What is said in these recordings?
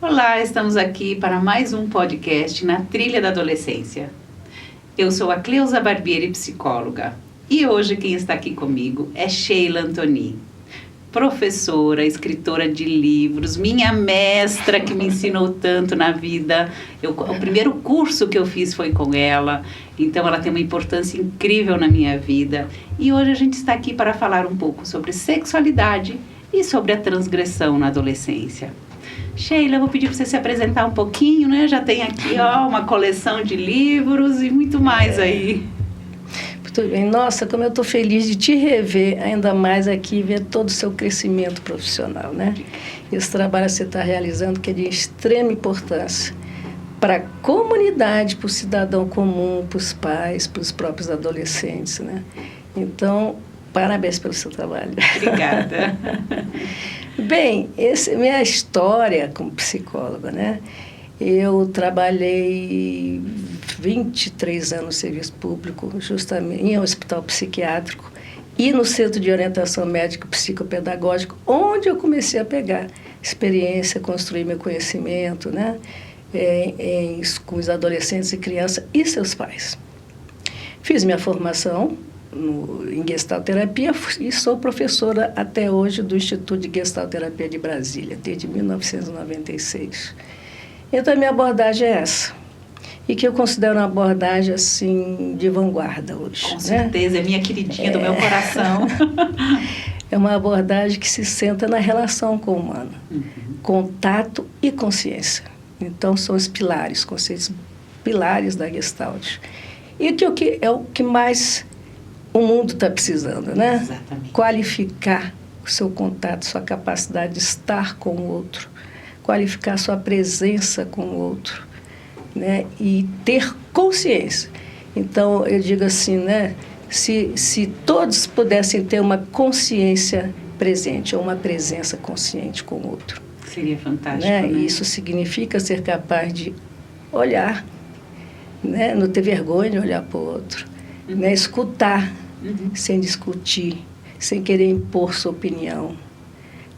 Olá, estamos aqui para mais um podcast na Trilha da Adolescência. Eu sou a Cleusa Barbieri, psicóloga, e hoje quem está aqui comigo é Sheila Antoni, professora, escritora de livros, minha mestra que me ensinou tanto na vida. O primeiro curso que eu fiz foi com ela, então ela tem uma importância incrível na minha vida. E hoje a gente está aqui para falar um pouco sobre sexualidade e sobre a transgressão na adolescência. Sheila, eu vou pedir para você se apresentar um pouquinho, né? Já tem aqui uma coleção de livros e muito mais aí. Muito bem. Nossa, como eu estou feliz de te rever, ainda mais aqui, ver todo o seu crescimento profissional, né? Esse trabalho que você está realizando, que é de extrema importância para a comunidade, para o cidadão comum, para os pais, para os próprios adolescentes, né? Então, parabéns pelo seu trabalho. Obrigada. Bem, essa é minha história como psicóloga, né? Eu trabalhei 23 anos no serviço público, justamente em um hospital psiquiátrico e no Centro de Orientação Médica Psicopedagógico, onde eu comecei a pegar experiência, construir meu conhecimento, né? Com os adolescentes e crianças e seus pais. Fiz minha formação em Gestalterapia e sou professora até hoje do Instituto de Gestalterapia de Brasília, desde 1996. Então, a minha abordagem é essa, e que eu considero uma abordagem, assim, de vanguarda hoje. Com certeza, é minha queridinha do meu coração. É uma abordagem que se centra na relação com o humano, contato e consciência. Então, são os pilares, conceitos pilares da Gestalt. E que é o que mais o mundo está precisando, né? Exatamente. Qualificar o seu contato, sua capacidade de estar com o outro, qualificar sua presença com o outro, né? E ter consciência. Então, eu digo assim, né? Se todos pudessem ter uma consciência presente, ou uma presença consciente com o outro. Seria fantástico, né? né? Isso significa ser capaz de olhar, né? Não ter vergonha de olhar para o outro, né? Escutar, sem discutir, sem querer impor sua opinião.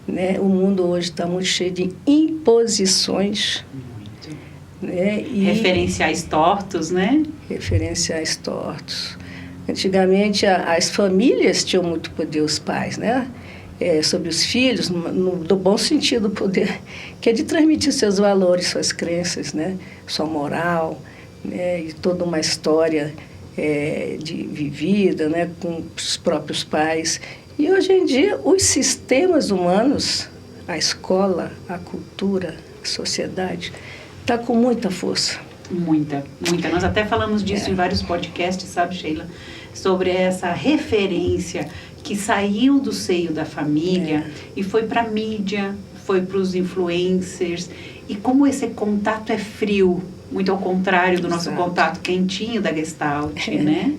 Né? O mundo hoje está muito cheio de imposições. Muito. Né? E referenciais tortos, né? Referenciais tortos. Antigamente, as famílias tinham muito poder, os pais, né? Sobre os filhos, no bom sentido, poder, que é de transmitir seus valores, suas crenças, né? Sua moral, né? E toda uma história vivida, né? Com os próprios pais. E hoje em dia, os sistemas humanos, a escola, a cultura, a sociedade, está com muita força. Muita, muita. Nós até falamos disso em vários podcasts, sabe, Sheila? Sobre essa referência que saiu do seio da família e foi para a mídia, foi para os influencers. E como esse contato é frio, muito ao contrário do nosso contato quentinho da Gestalt, né?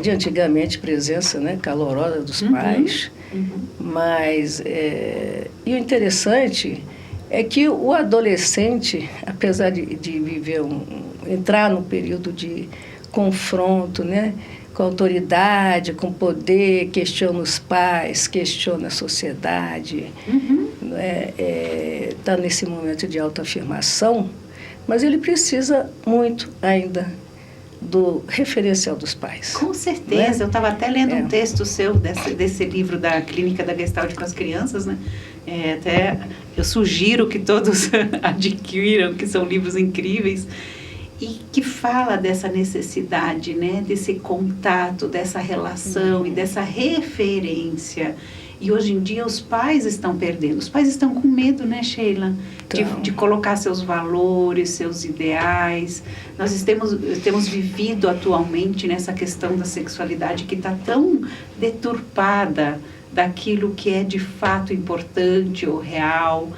De antigamente, presença, né, calorosa dos pais. Mas, e o interessante é que o adolescente, apesar de viver entrar num período de confronto, né, com autoridade, com poder, questiona os pais, questiona a sociedade, está nesse momento de autoafirmação, mas ele precisa muito ainda do referencial dos pais. Com certeza, eu estava até lendo um texto seu desse livro da Clínica da Gestalt com as crianças, né? Até eu sugiro que todos adquiram, que são livros incríveis, e que fala dessa necessidade, né? Desse contato, dessa relação e dessa referência. E hoje em dia os pais estão perdendo. Os pais estão com medo, né, Sheila? De colocar seus valores, seus ideais. Nós temos vivido atualmente nessa questão da sexualidade que está tão deturpada daquilo que é de fato importante ou real.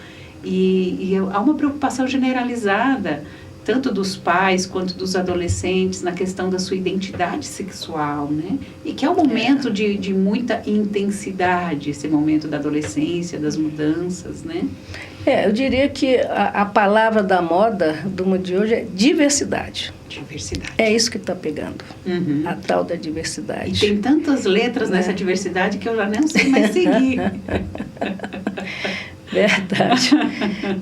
E há uma preocupação generalizada, tanto dos pais quanto dos adolescentes, na questão da sua identidade sexual, né? E que é um momento de muita intensidade, esse momento da adolescência, das mudanças, né? Eu diria que a palavra da moda do mundo de hoje é diversidade. Diversidade. É isso que está pegando, a tal da diversidade. E tem tantas letras nessa diversidade que eu já não sei mais seguir. Verdade.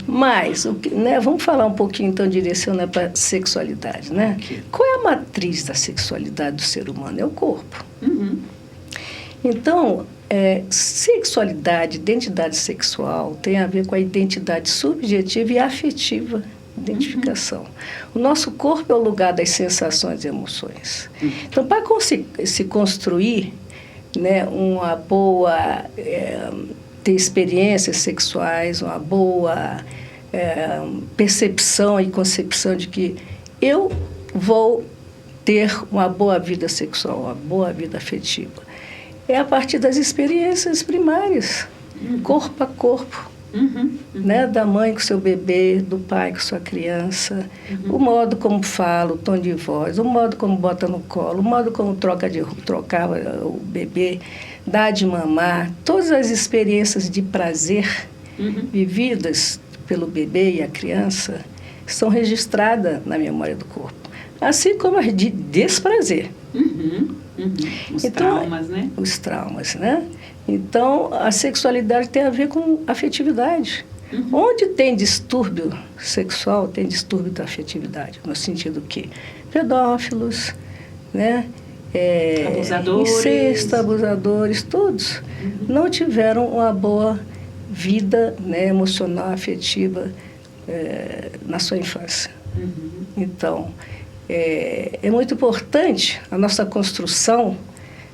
Mas, né, vamos falar um pouquinho, então, direcionando para a sexualidade, né? Okay. Qual é a matriz da sexualidade do ser humano? É o corpo. Uhum. Então, sexualidade, identidade sexual, tem a ver com a identidade subjetiva e afetiva, identificação. Uhum. O nosso corpo é o lugar das sensações e emoções. Uhum. Então, para se construir, né, uma boa... ter experiências sexuais, uma boa percepção e concepção de que eu vou ter uma boa vida sexual, uma boa vida afetiva. É a partir das experiências primárias, corpo a corpo, né? Da mãe com seu bebê, do pai com sua criança, o modo como fala, o tom de voz, o modo como bota no colo, o modo como trocava o bebê, dá de mamar, todas as experiências de prazer vividas pelo bebê e a criança são registradas na memória do corpo, assim como as de desprazer. Os traumas, né? Os traumas, né? Então, a sexualidade tem a ver com afetividade. Onde tem distúrbio sexual, tem distúrbio da afetividade, no sentido que pedófilos, né? Abusadores. Incesto, abusadores, todos não tiveram uma boa vida, né, emocional, afetiva na sua infância. Então, é muito importante a nossa construção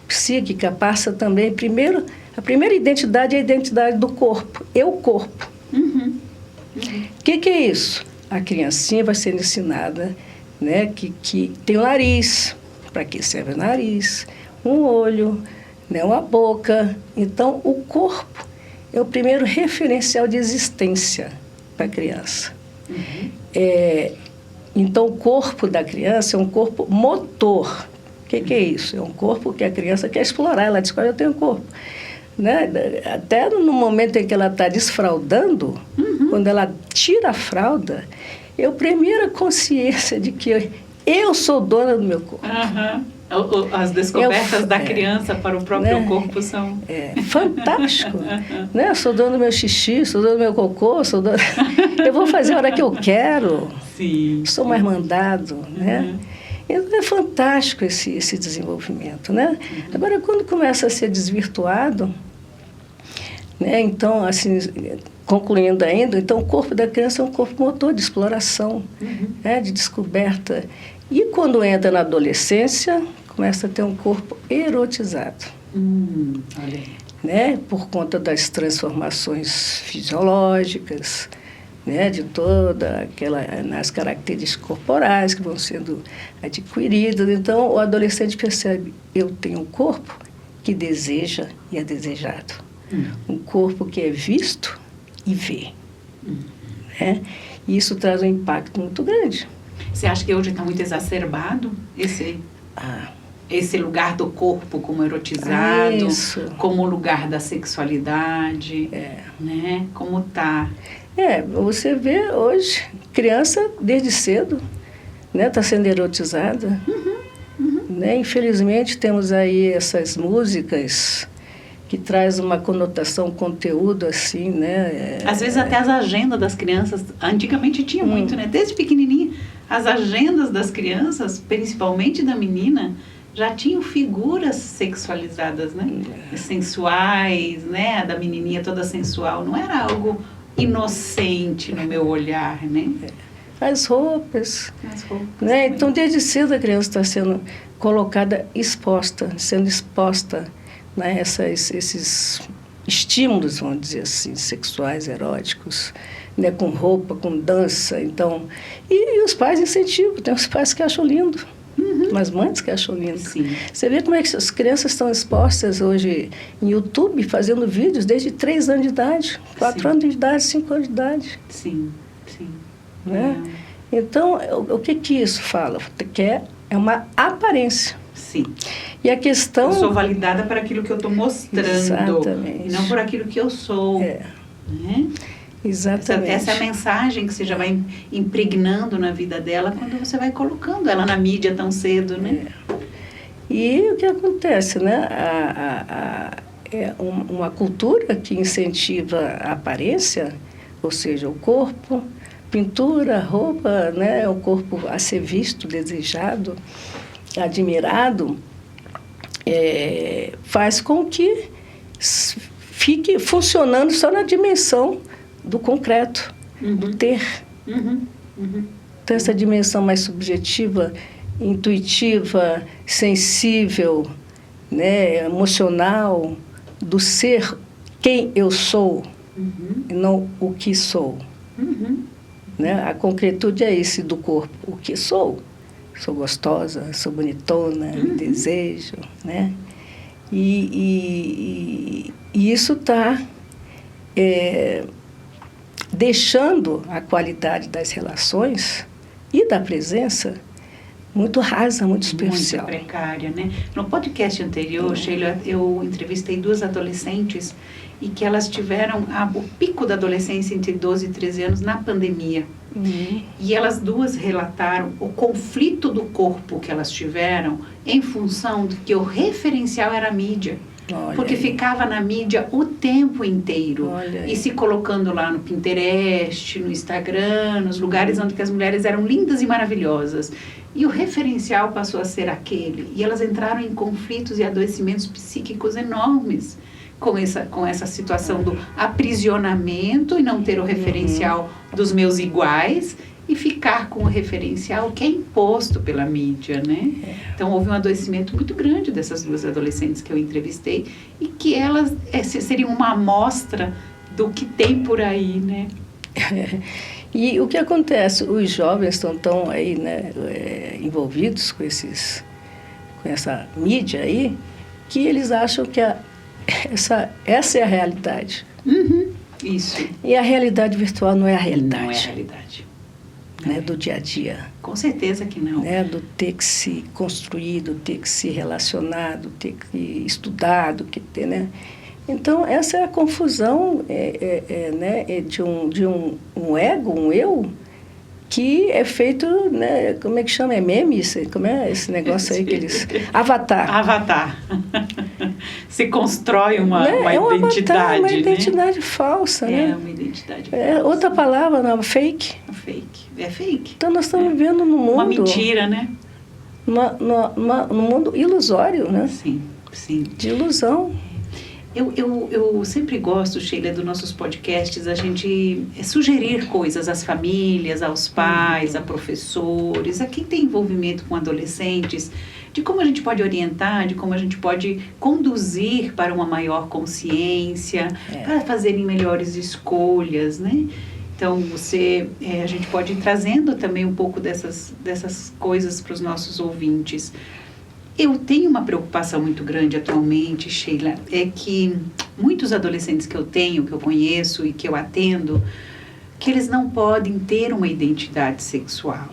psíquica passa também, primeiro, a primeira identidade é a identidade do corpo, eu-corpo. O que é isso? A criancinha vai sendo ensinada, né, que tem o nariz, para que serve o nariz, um olho, né, uma boca. Então, o corpo é o primeiro referencial de existência para a criança. Então, o corpo da criança é um corpo motor. O que é isso? É um corpo que a criança quer explorar. Ela diz, eu tenho um corpo. Né? Até no momento em que ela está desfraldando, quando ela tira a fralda, é a primeira consciência de que eu sou dona do meu corpo. As descobertas da criança para o próprio corpo são... fantástico. Né? Sou dona do meu xixi, sou dona do meu cocô, sou dona... eu vou fazer a hora que eu quero. Sim. Sou mais mandado, né? Então, é fantástico esse desenvolvimento, né? Agora, quando começa a ser desvirtuado, né? Então, assim, concluindo ainda, então o corpo da criança é um corpo motor de exploração, né? De descoberta. E quando entra na adolescência, começa a ter um corpo erotizado. Olha aí. Né? Por conta das transformações fisiológicas, né? De toda aquela, nas características corporais que vão sendo adquiridas. Então, o adolescente percebe, eu tenho um corpo que deseja e é desejado. Um corpo que é visto e vê. Né? E isso traz um impacto muito grande. Você acha que hoje está muito exacerbado esse lugar do corpo como erotizado, como lugar da sexualidade, né? Como está? Você vê hoje, criança desde cedo, né, está sendo erotizada. Né? Infelizmente temos aí essas músicas que traz uma conotação, conteúdo assim, né? Às vezes até as agendas das crianças, antigamente tinha muito, né? Desde pequenininha, as agendas das crianças, principalmente da menina, já tinham figuras sexualizadas, né? Sensuais, né? A da menininha toda sensual, não era algo inocente no meu olhar, né? As roupas, né? Então, desde cedo a criança está sendo colocada sendo exposta, né? Esses estímulos, vamos dizer assim, sexuais, eróticos, né? Com roupa, com dança. Então, e os pais incentivam, tem os pais que acham lindo. As mães que acham lindo. Sim. Você vê como é que as crianças estão expostas hoje em YouTube, fazendo vídeos desde 3 anos de idade, 4 anos de idade, 5 anos de idade. Sim. Né? Então, o que isso fala? Que é uma aparência. Sim. E a questão... Eu sou validada por aquilo que eu estou mostrando. Exatamente. E não por aquilo que eu sou. Né? Exatamente. Essa é a mensagem que você já vai impregnando na vida dela quando você vai colocando ela na mídia tão cedo, né? E o que acontece, né? uma cultura que incentiva a aparência, ou seja, o corpo, pintura, roupa, né? O corpo a ser visto, desejado, admirado, faz com que fique funcionando só na dimensão do concreto, do ter. Então, essa dimensão mais subjetiva, intuitiva, sensível, né, emocional, do ser quem eu sou, e não o que sou. Né? A concretude é esse do corpo, o que sou. Sou gostosa, sou bonitona, me desejo, né? E isso está deixando a qualidade das relações e da presença muito rasa, muito superficial. Muito precária, né? No podcast anterior, Sheila, eu entrevistei 2 adolescentes e que elas tiveram o pico da adolescência entre 12 e 13 anos na pandemia. E elas 2 relataram o conflito do corpo que elas tiveram em função de que o referencial era a mídia. Porque ficava na mídia o tempo inteiro. E se colocando lá no Pinterest, no Instagram, nos lugares onde que as mulheres eram lindas e maravilhosas. E o referencial passou a ser aquele. E elas entraram em conflitos e adoecimentos psíquicos enormes com essa situação do aprisionamento e não ter o referencial dos meus iguais e ficar com o referencial que é imposto pela mídia, né? Então, houve um adoecimento muito grande dessas 2 adolescentes que eu entrevistei e que elas seriam uma amostra do que tem por aí, né? E o que acontece? Os jovens estão tão aí, né, envolvidos com essa mídia aí, que eles acham que essa é a realidade. Isso. E a realidade virtual não é a realidade. Não é a realidade. Né, do dia a dia. Com certeza que não. Né, do ter que se construir, do ter que se relacionar, do ter que estudar, do que ter, né? Então, essa é a confusão né, de um ego, um eu, que é feito, né, como é que chama? É meme? Como é esse negócio aí que eles... Avatar. Avatar. Se constrói uma né? identidade, avatar, uma né? identidade falsa, né? Uma identidade falsa. Outra palavra, não, fake. Fake. É fake. Então, nós estamos vivendo num mundo... Uma mentira, né? Num mundo ilusório, né? Sim, sim. De ilusão. Eu sempre gosto, Sheila, dos nossos podcasts, a gente sugerir coisas às famílias, aos pais, a professores, a quem tem envolvimento com adolescentes, de como a gente pode orientar, de como a gente pode conduzir para uma maior consciência, para fazerem melhores escolhas, né? Então, a gente pode ir trazendo também um pouco dessas coisas para os nossos ouvintes. Eu tenho uma preocupação muito grande atualmente, Sheila, é que muitos adolescentes que eu conheço e que eu atendo, que eles não podem ter uma identidade sexual.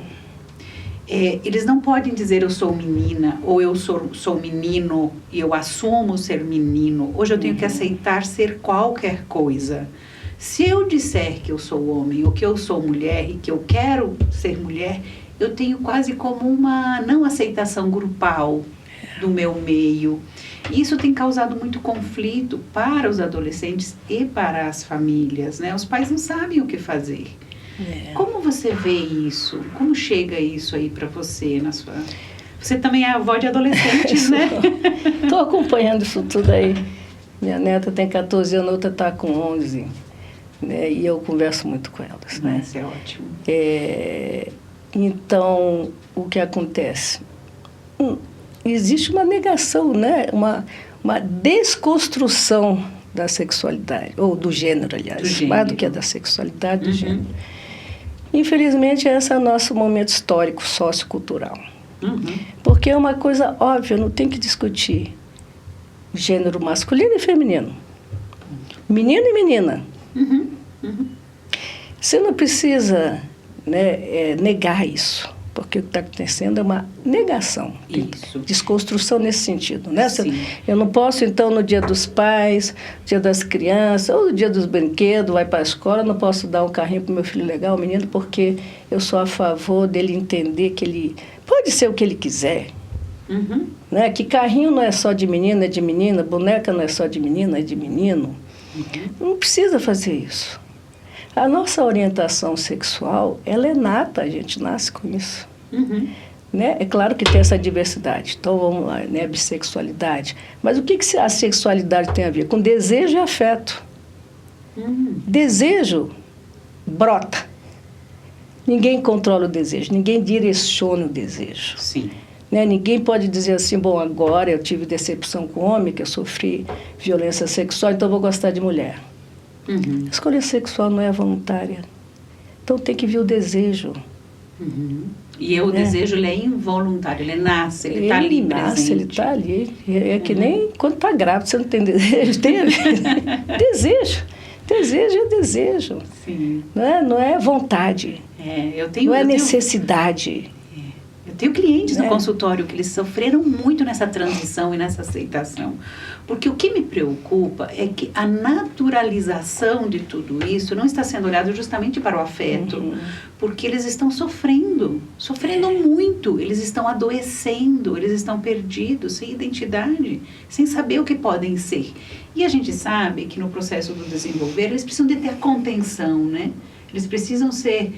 Eles não podem dizer eu sou menina ou eu sou menino e eu assumo ser menino. Hoje eu tenho que aceitar ser qualquer coisa. Se eu disser que eu sou homem ou que eu sou mulher e que eu quero ser mulher, eu tenho quase como uma não aceitação grupal do meu meio. E isso tem causado muito conflito para os adolescentes e para as famílias, né? Os pais não sabem o que fazer. Como você vê isso? Como chega isso aí para você? Você também é avó de adolescentes, né? Estou acompanhando isso tudo aí. Minha neta tem 14 anos, a outra está com 11. Né? E eu converso muito com elas. Né? Isso é ótimo. Então, o que acontece? Existe uma negação, né? Uma desconstrução da sexualidade, ou do gênero, aliás, mais do que da sexualidade, do gênero. Infelizmente, esse é o nosso momento histórico, sociocultural. Porque é uma coisa óbvia, não tem que discutir gênero masculino e feminino. Menino e menina. Você não precisa, né, negar isso, porque o que está acontecendo é uma negação, desconstrução nesse sentido. Né? Eu não posso, então, no dia dos pais, dia das crianças, ou no dia dos brinquedos, vai para a escola, não posso dar um carrinho para o meu filho legal, o menino, porque eu sou a favor dele entender que ele pode ser o que ele quiser. Né? Que carrinho não é só de menina, é de menina, boneca não é só de menina, é de menino. Não precisa fazer isso. A nossa orientação sexual, ela é nata, a gente nasce com isso. Né? É claro que tem essa diversidade. Então, vamos lá, né? A bissexualidade. Mas o que a sexualidade tem a ver? Com desejo e afeto. Desejo brota. Ninguém controla o desejo, ninguém direciona o desejo. Sim. Né? Ninguém pode dizer assim, bom, agora eu tive decepção com homem, que eu sofri violência sexual, então eu vou gostar de mulher. A escolha sexual não é voluntária. Então tem que vir o desejo. E o desejo, ele é involuntário, ele nasce, ele está ali presente. Ele está ali. É que nem quando está grávida, você não tem desejo. Tem desejo. Desejo é desejo. Sim. Não é vontade. Não é necessidade. Eu tenho clientes no consultório que eles sofreram muito nessa transição e nessa aceitação. Porque o que me preocupa é que a naturalização de tudo isso não está sendo olhado justamente para o afeto. Porque eles estão sofrendo muito. Eles estão adoecendo, eles estão perdidos, sem identidade, sem saber o que podem ser. E a gente sabe que no processo do desenvolver, eles precisam de ter a contenção, né? Eles precisam ser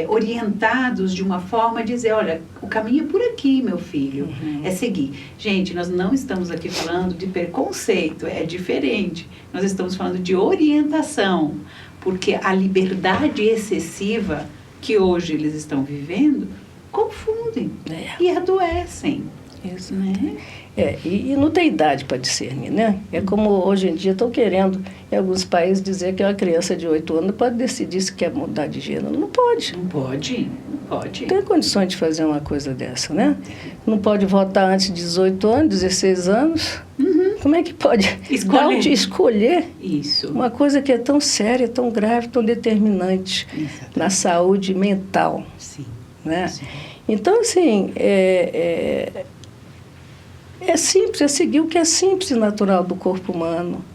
orientados de uma forma de dizer, olha, o caminho é por aqui, meu filho, é seguir. Gente, nós não estamos aqui falando de preconceito, é diferente. Nós estamos falando de orientação, porque a liberdade excessiva que hoje eles estão vivendo, confundem e adoecem. Isso, né? E não tem idade para discernir, né? É como hoje em dia estão querendo, em alguns países, dizer que uma criança de 8 anos pode decidir se quer mudar de gênero. Não pode. Não pode. Não tem condições de fazer uma coisa dessa, né? Não pode votar antes de 18 anos, 16 anos. Como é que pode escolher isso. Uma coisa que é tão séria, tão grave, tão determinante na saúde mental? Sim. Né? Sim. Então, assim, é simples, é seguir o que é simples e natural do corpo humano,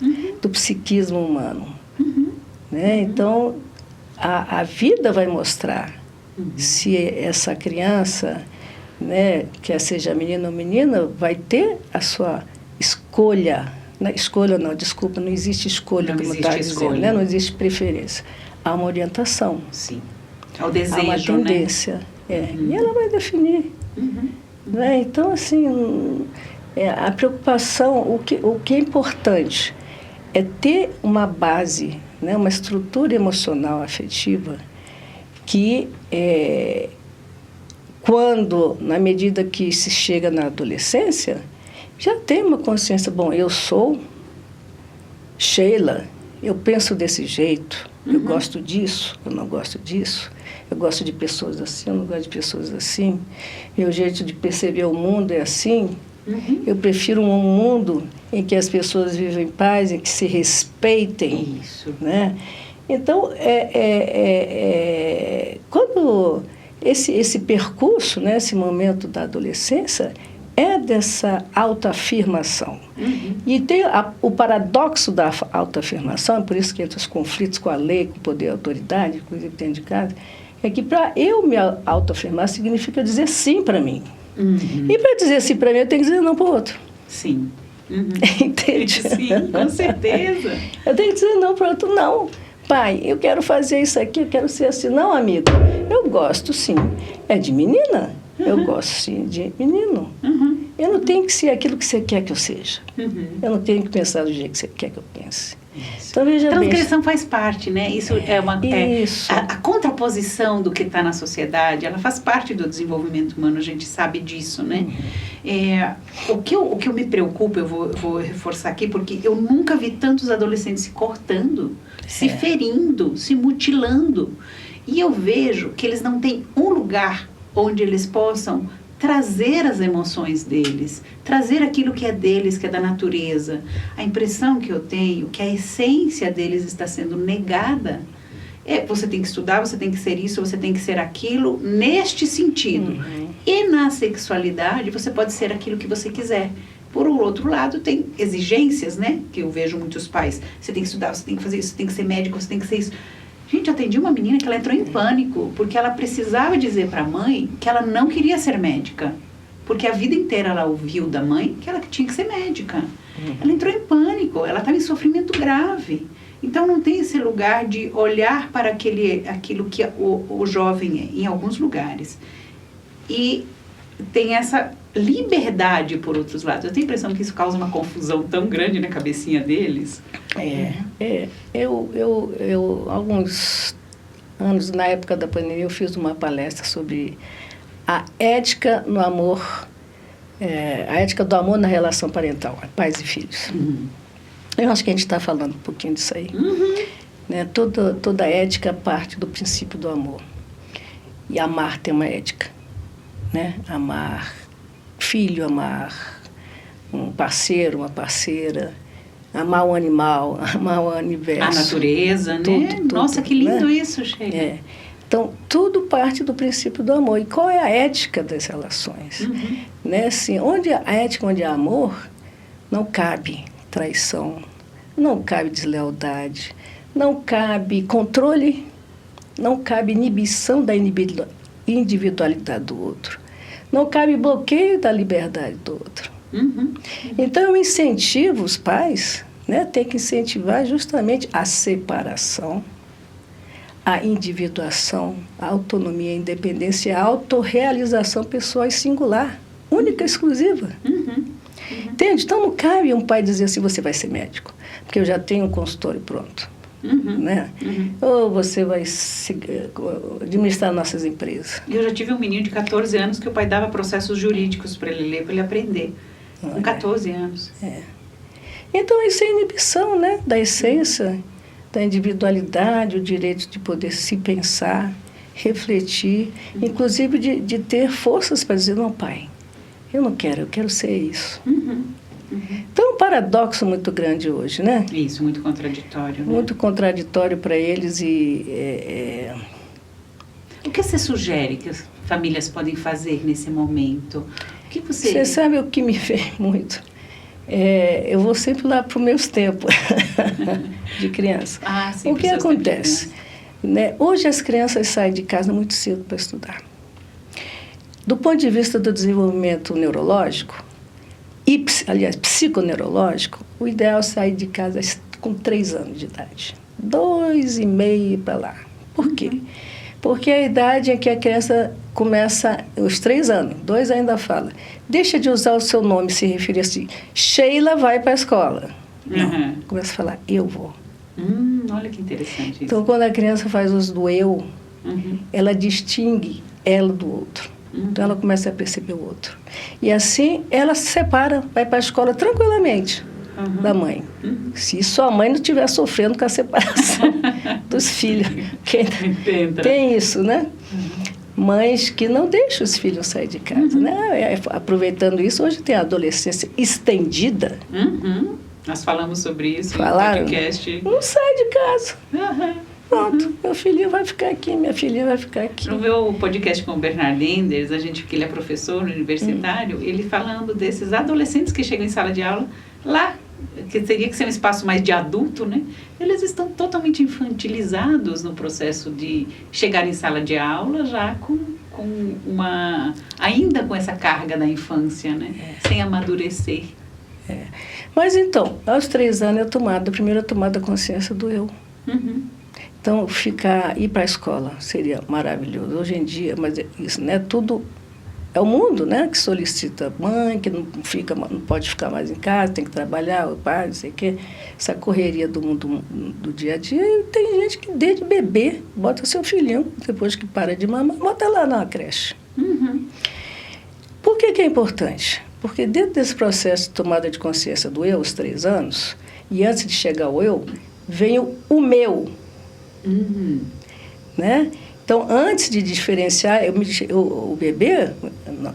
do psiquismo humano. Né? Então, a vida vai mostrar se essa criança, né, quer seja menino ou menina, vai ter a sua escolha. Escolha não, desculpa, não existe escolha, como está dizendo, né? Não existe preferência. Há uma orientação. Sim. Há o desejo, há uma tendência. E ela vai definir. Né? Então, assim, a preocupação, o que é importante é ter uma base, né, uma estrutura emocional afetiva que, quando, na medida que se chega na adolescência, já tem uma consciência, bom, eu sou Sheila, eu penso desse jeito, eu gosto disso, eu não gosto disso. Eu gosto de pessoas assim, eu não gosto de pessoas assim. Meu jeito de perceber o mundo é assim. Eu prefiro um mundo em que as pessoas vivem em paz, em que se respeitem. Isso. Né? Então, quando esse percurso, né, esse momento da adolescência, é dessa autoafirmação. E tem o paradoxo da autoafirmação, por isso que entra os conflitos com a lei, com o poder e a autoridade, coisa que tem de casa, é que para eu me autoafirmar significa dizer sim para mim. E para dizer sim para mim, eu tenho que dizer não para o outro. Sim. Entende? Sim, com certeza. Eu tenho que dizer não para o outro. Não, pai, eu quero fazer isso aqui, eu quero ser assim. Não, amigo, eu gosto sim. É de menina? Eu gosto sim de menino. Eu não tenho que ser aquilo que você quer que eu seja. Eu não tenho que pensar do jeito que você quer que eu pense. Isso. Então, veja bem. Transgressão faz parte, né? Isso é uma... Isso. A contraposição do que está na sociedade, ela faz parte do desenvolvimento humano, a gente sabe disso, né? O que eu me preocupa, eu vou reforçar aqui, porque eu nunca vi tantos adolescentes se cortando, se ferindo, se mutilando. E eu vejo que eles não têm um lugar onde eles possam trazer as emoções deles, trazer aquilo que é deles, que é da natureza. A impressão que eu tenho que a essência deles está sendo negada. Você tem que estudar, você tem que ser isso, você tem que ser aquilo, neste sentido. E na sexualidade, você pode ser aquilo que você quiser. Por outro lado, tem exigências, né? Que eu vejo muitos pais. Você tem que estudar, você tem que fazer isso, você tem que ser médico, você tem que ser isso. Gente, eu atendi uma menina que ela entrou em pânico, porque ela precisava dizer para a mãe que ela não queria ser médica. porque a vida inteira ela ouviu da mãe que ela tinha que ser médica. Ela entrou em pânico, ela estava em sofrimento grave. Então não tem esse lugar de olhar para aquilo que o jovem é, em alguns lugares. E tem essa liberdade por outros lados. Eu tenho a impressão que isso causa uma confusão tão grande na cabecinha deles. Eu alguns anos, na época da pandemia, eu fiz uma palestra sobre a ética no amor, a ética do amor na relação parental, pais e filhos. Eu acho que a gente está falando um pouquinho disso aí. Né? Toda ética parte do princípio do amor. E amar tem uma ética. Né? Amar filho, amar um parceiro, uma parceira, amar um animal, amar o universo. A natureza, né? Nossa, que lindo, né? Isso, Sheila. Então, tudo parte do princípio do amor. E qual é a ética das relações? Né? Assim, a ética onde há amor, não cabe traição, não cabe deslealdade, não cabe controle, não cabe inibição da individualidade do outro, não cabe bloqueio da liberdade do outro. Então, eu incentivo os pais, né, tem que incentivar justamente a separação, a individuação, a autonomia, a independência, a autorrealização pessoal e singular, única e exclusiva. Entende? Então, não cabe um pai dizer assim, você vai ser médico, porque eu já tenho um consultório pronto. Né? Ou você vai administrar nossas empresas. Eu já tive um menino de 14 anos que o pai dava processos jurídicos para ele ler, para ele aprender. Com 14 anos. Então, isso é inibição, né? Da essência, da individualidade, o direito de poder se pensar, refletir, inclusive de ter forças para dizer, não, pai, eu não quero, eu quero ser isso. Então, é um paradoxo muito grande hoje, né? Isso, muito contraditório. Muito contraditório para eles O que você sugere que as famílias podem fazer nesse momento? O que você sabe o que me vem muito? Eu vou sempre lá para os meus tempos de criança. Sim, o que acontece? Né? Hoje as crianças saem de casa muito cedo para estudar. Do ponto de vista do desenvolvimento neurológico, aliás, psiconeurológico, o ideal é sair de casa com 3 anos de idade. 2,5 para lá. Por quê? Porque é a idade em que a criança começa, os 3 anos, 2 ainda fala, deixa de usar o seu nome, se referir assim, Sheila vai para a escola. Não, começa a falar, eu vou. Olha que interessante isso. Então, quando a criança faz uso do eu, ela distingue ela do outro. Então, ela começa a perceber o outro. E assim, ela se separa, vai para a escola tranquilamente da mãe. Se sua mãe não estiver sofrendo com a separação dos filhos. Tem isso, né? Mães que não deixam os filhos sair de casa, né? Aproveitando isso, hoje tem a adolescência estendida. Nós falamos sobre isso no podcast. Não sai de casa. Pronto, meu filhinho vai ficar aqui, minha filhinha vai ficar aqui. No meu podcast com o Bernard Enders, que ele é professor universitário, ele falando desses adolescentes que chegam em sala de aula, lá, que teria que ser um espaço mais de adulto, né? Eles estão totalmente infantilizados no processo de chegar em sala de aula já ainda com essa carga da infância, né? Sem amadurecer. Mas então, aos 3 anos a primeira tomada da consciência do eu. Então, ir para a escola seria maravilhoso. Hoje em dia, mas isso, né? Tudo é o mundo, né? Que solicita mãe, que não pode ficar mais em casa, tem que trabalhar, o pai, não sei o quê. Essa correria do mundo do dia a dia. E tem gente que desde bebê bota seu filhinho, depois que para de mamar, bota lá na creche. Por que é importante? Porque dentro desse processo de tomada de consciência do eu, aos 3 anos, e antes de chegar ao eu, vem o meu. Né? Então, antes de diferenciar, o bebê,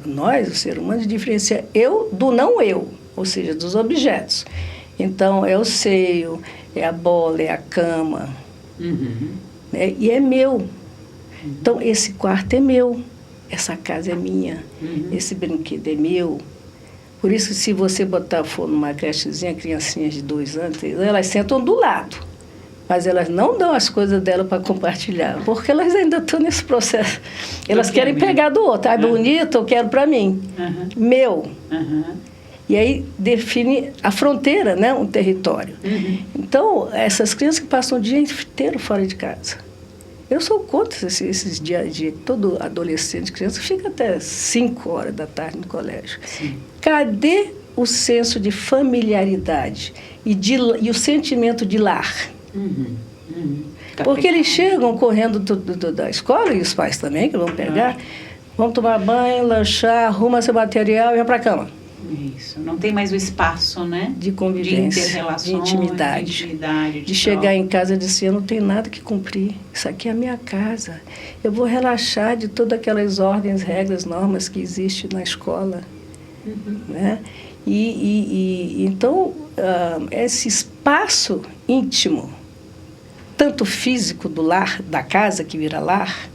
nós, o ser humano, diferencia eu do não eu, ou seja, dos objetos. Então, é o seio, é a bola, é a cama, né? E é meu. Então, esse quarto é meu, essa casa é minha, esse brinquedo é meu. Por isso, se você for numa crechezinha, criancinhas de 2 anos, 3 anos, elas sentam do lado. mas elas não dão as coisas dela para compartilhar, porque elas ainda estão nesse processo. Elas querem pegar do outro. Ah, bonito, eu quero para mim. Meu. E aí define a fronteira, né? Um território. Então, essas crianças que passam o dia inteiro fora de casa. Eu sou contra esses dias a dia. Todo adolescente, criança, fica até 5 horas da tarde no colégio. Sim. Cadê o senso de familiaridade e o sentimento de lar? Porque eles chegam correndo da escola, e os pais também, que vão pegar, vão tomar banho, lanchar, arruma seu material e vai para a cama. Isso, não tem mais o espaço, né? De convivência, de inter-relações, de intimidade. De chegar em casa e dizer, eu não tenho nada que cumprir, isso aqui é a minha casa. Eu vou relaxar de todas aquelas ordens, regras, normas que existem na escola. Né? Então, esse espaço íntimo, tanto físico do lar, da casa que vira lar,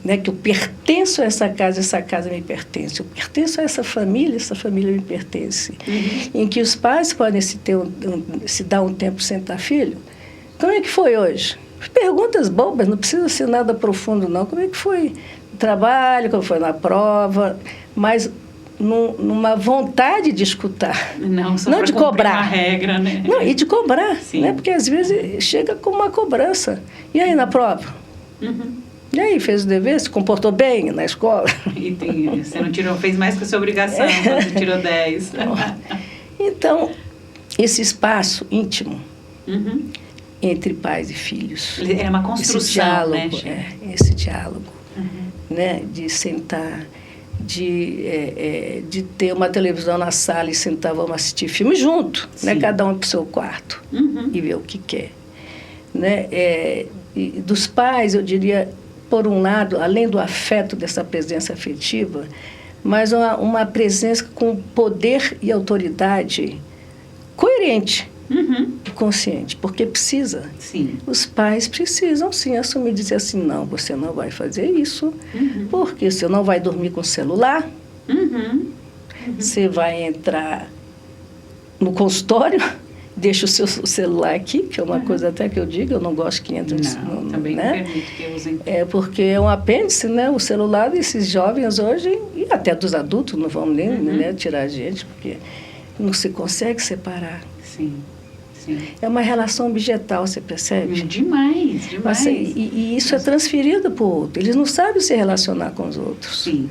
né, que eu pertenço a essa casa me pertence. Eu pertenço a essa família me pertence. Em que os pais podem se dar um tempo sem ter filho. Como é que foi hoje? Perguntas bobas, não precisa ser nada profundo, não. Como é que foi o trabalho, como foi na prova, mas numa vontade de escutar. Não de cobrar. Uma regra, né? Não, e de cobrar, né? Porque às vezes chega com uma cobrança. E aí, na prova? E aí, fez o dever? Se comportou bem na escola? E você não fez mais que a sua obrigação, você tirou 10. Então, esse espaço íntimo entre pais e filhos. É uma construção, esse diálogo, né? Esse diálogo, né? De sentar, de ter uma televisão na sala e sentar, vamos assistir filme junto, né? Cada um para o seu quarto e ver o que quer. Né? E dos pais, eu diria, por um lado, além do afeto dessa presença afetiva, mas uma presença com poder e autoridade coerente e consciente, porque precisa. Sim. Os pais precisam, sim, assumir e dizer assim, não, você não vai fazer isso, porque você não vai dormir com o celular, você vai entrar no consultório, deixa o seu celular aqui, que é uma coisa até que eu digo, eu não gosto que entre também né? não permito que usem. Porque é um apêndice, né? O celular desses jovens hoje, e até dos adultos, não vamos nem né, tirar a gente, porque não se consegue separar. Sim. É uma relação objetal, você percebe? Demais. E isso é transferido para o outro. Eles não sabem se relacionar com os outros. Sim.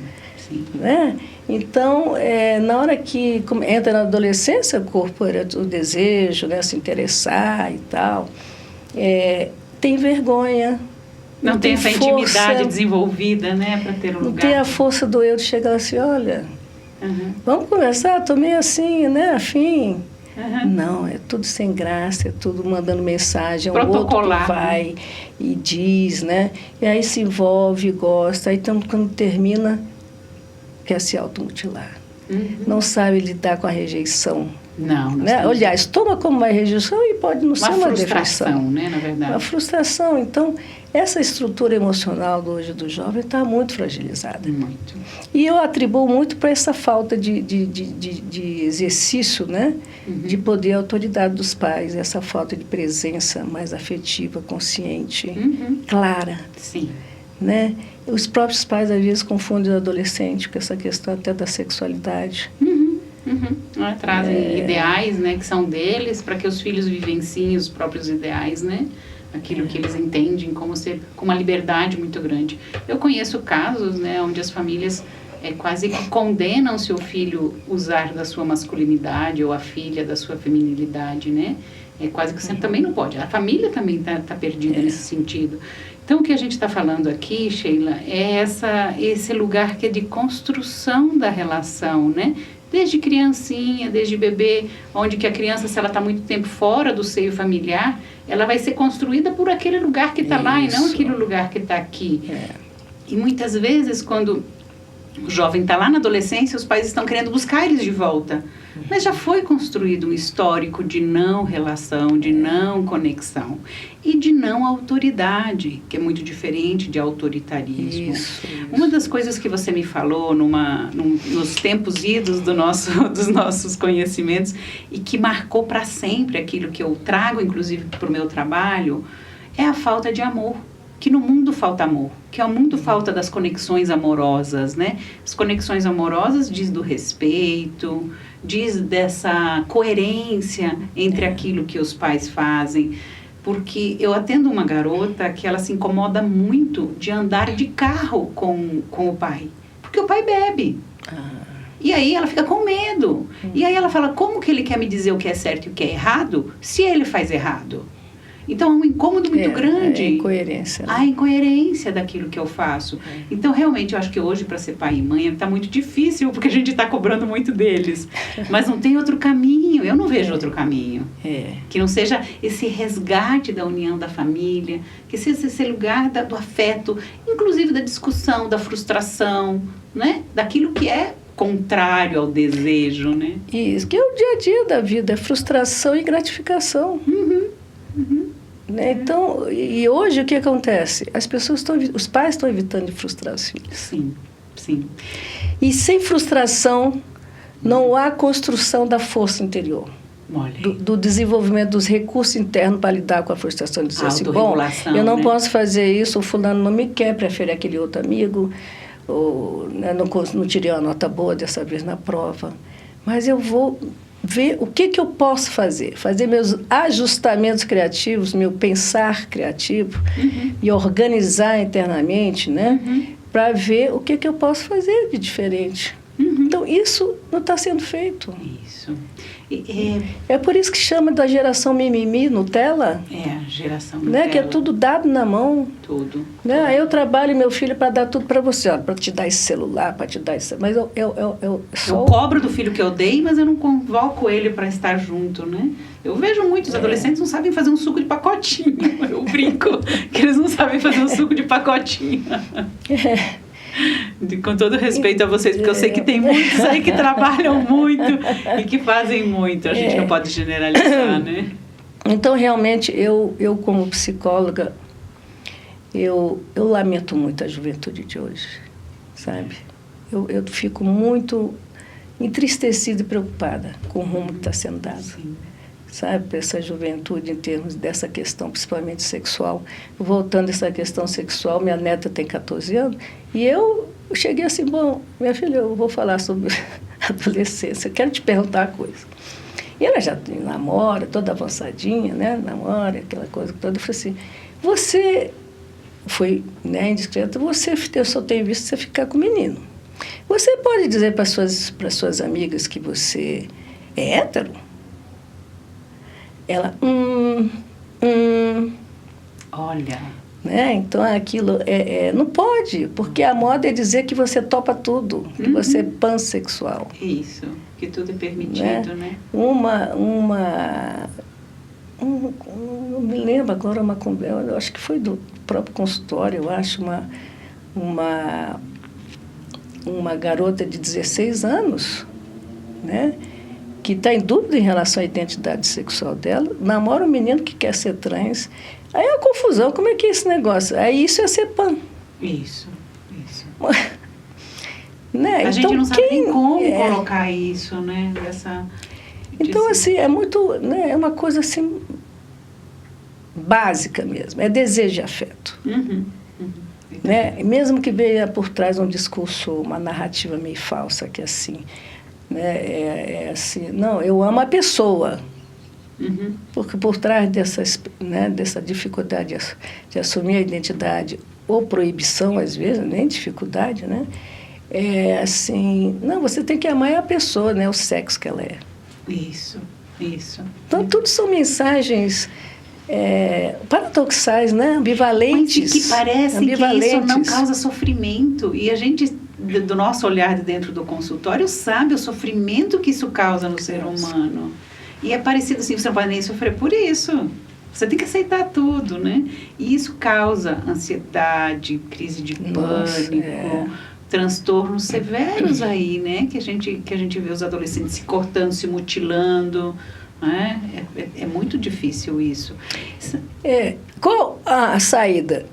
Né? Então, na hora que entra na adolescência, o corpo era o desejo, né? Se interessar e tal, tem vergonha. Não tem essa intimidade desenvolvida, né? Para ter um lugar. Não tem a força do eu de chegar assim, olha, vamos conversar, tô meio assim, né? Afim. Não, é tudo sem graça, é tudo mandando mensagem, o outro que vai e diz, né? E aí se envolve, gosta, aí então, quando termina, quer se automutilar. Não sabe lidar com a rejeição. Não. Né? Aliás, toma como uma rejeição e pode não ser uma frustração, né, na verdade. Uma frustração. Então, essa estrutura emocional hoje do jovem está muito fragilizada. Muito. E eu atribuo muito para essa falta de exercício, né? De poder e autoridade dos pais, essa falta de presença mais afetiva, consciente, clara. Sim. Né? Os próprios pais, às vezes, confundem o adolescente com essa questão até da sexualidade. Trazem ideais, né, que são deles, para que os filhos vivenciem os próprios ideais, né? Aquilo que eles entendem como ser, com uma liberdade muito grande. Eu conheço casos, né, onde as famílias quase que condenam seu filho usar da sua masculinidade ou a filha da sua feminilidade, né? Quase que você também não pode. A família também tá perdida nesse sentido. Então, o que a gente está falando aqui, Sheila, é esse lugar que é de construção da relação, né? Desde criancinha, desde bebê, onde que a criança, se ela está muito tempo fora do seio familiar, ela vai ser construída por aquele lugar que está lá e não aquele lugar que está aqui. E muitas vezes, quando O jovem está lá na adolescência, os pais estão querendo buscar eles de volta. Mas já foi construído um histórico de não relação, de não conexão e de não autoridade, que é muito diferente de autoritarismo. Isso. Uma das coisas que você me falou nos tempos idos dos nossos conhecimentos e que marcou para sempre aquilo que eu trago, inclusive, para o meu trabalho, é a falta de amor. Que no mundo falta amor, que ao mundo falta das conexões amorosas, né? As conexões amorosas diz do respeito, diz dessa coerência entre aquilo que os pais fazem. Porque eu atendo uma garota que ela se incomoda muito de andar de carro com o pai, porque o pai bebe. E aí ela fica com medo. E aí ela fala, como que ele quer me dizer o que é certo e o que é errado, se ele faz errado? Então, é um incômodo muito grande. A incoerência. Né? A incoerência daquilo que eu faço. Então, realmente, eu acho que hoje, para ser pai e mãe, está muito difícil, porque a gente está cobrando muito deles. Mas não tem outro caminho. Eu não vejo outro caminho. Que não seja esse resgate da união da família, que seja esse lugar do afeto, inclusive da discussão, da frustração, né? Daquilo que é contrário ao desejo, né? Isso, que é o dia a dia da vida, é frustração e gratificação. Né? Então, e hoje o que acontece? Os pais estão evitando de frustrar os filhos. Sim, sim. E sem frustração não há construção da força interior. Do desenvolvimento dos recursos internos para lidar com a frustração. Dizer assim, bom, eu não posso fazer isso, o fulano não me quer, prefere aquele outro amigo, ou né, não tirei uma nota boa dessa vez na prova, mas eu vou ver o que eu posso fazer meus ajustamentos criativos, meu pensar criativo, me organizar internamente, né, para ver o que eu posso fazer de diferente. Então, isso não está sendo feito. Isso. É por isso que chama da geração mimimi, Nutella. A geração Nutella. Né? Que é tudo dado na mão. Tudo. Né? Eu trabalho, meu filho, para dar tudo para você. Para te dar esse celular, para te dar isso. Mas eu cobro do filho que eu dei, mas eu não convoco ele para estar junto, né? Eu vejo muitos adolescentes não sabem fazer um suco de pacotinho. Eu brinco que eles não sabem fazer um suco de pacotinho. Com todo respeito a vocês, porque eu sei que tem muitos aí que trabalham muito e que fazem muito. A gente não pode generalizar, né? Então, realmente, eu como psicóloga, eu lamento muito a juventude de hoje, sabe? Eu fico muito entristecida e preocupada com o rumo que está sendo dado. Sim. Sabe, para essa juventude em termos dessa questão, principalmente sexual. Voltando a essa questão sexual, minha neta tem 14 anos, e eu cheguei assim, bom, minha filha, eu vou falar sobre adolescência, eu quero te perguntar uma coisa. E ela já namora, toda avançadinha, né, namora, aquela coisa toda. Eu falei assim, você foi, né, indiscreta, eu só tenho visto você ficar com o menino. Você pode dizer para suas amigas que você é hétero? Ela, Olha. Né? Então, aquilo não pode, porque a moda é dizer que você topa tudo, que você é pansexual. Isso, que tudo é permitido, né? Não me lembro agora, eu acho que foi do próprio consultório, eu acho, uma garota de 16 anos, né? Que está em dúvida em relação à identidade sexual dela, namora um menino que quer ser trans. Aí é uma confusão, como é que é esse negócio? Aí isso é ser pan. Isso. Né? A gente não sabe nem como colocar isso, né? Então, assim, é muito, né? É uma coisa assim, básica mesmo, é desejo de afeto. Né? Mesmo que venha por trás um discurso, uma narrativa meio falsa, que é assim... Né, assim, não, eu amo a pessoa, porque por trás dessa dificuldade de assumir a identidade, ou proibição às vezes, nem dificuldade, né, é assim, não, você tem que amar a pessoa, né, o sexo que ela é. Isso. Então, tudo são mensagens paradoxais, né, ambivalentes. Mas que parecem que isso não causa sofrimento, e a gente... do nosso olhar de dentro do consultório, sabe o sofrimento que isso causa no ser humano. E é parecido assim, você não pode nem sofrer por isso. Você tem que aceitar tudo, né? E isso causa ansiedade, crise de pânico, transtornos severos aí, né? Que a gente vê os adolescentes se cortando, se mutilando, né? É muito difícil isso. Qual a saída?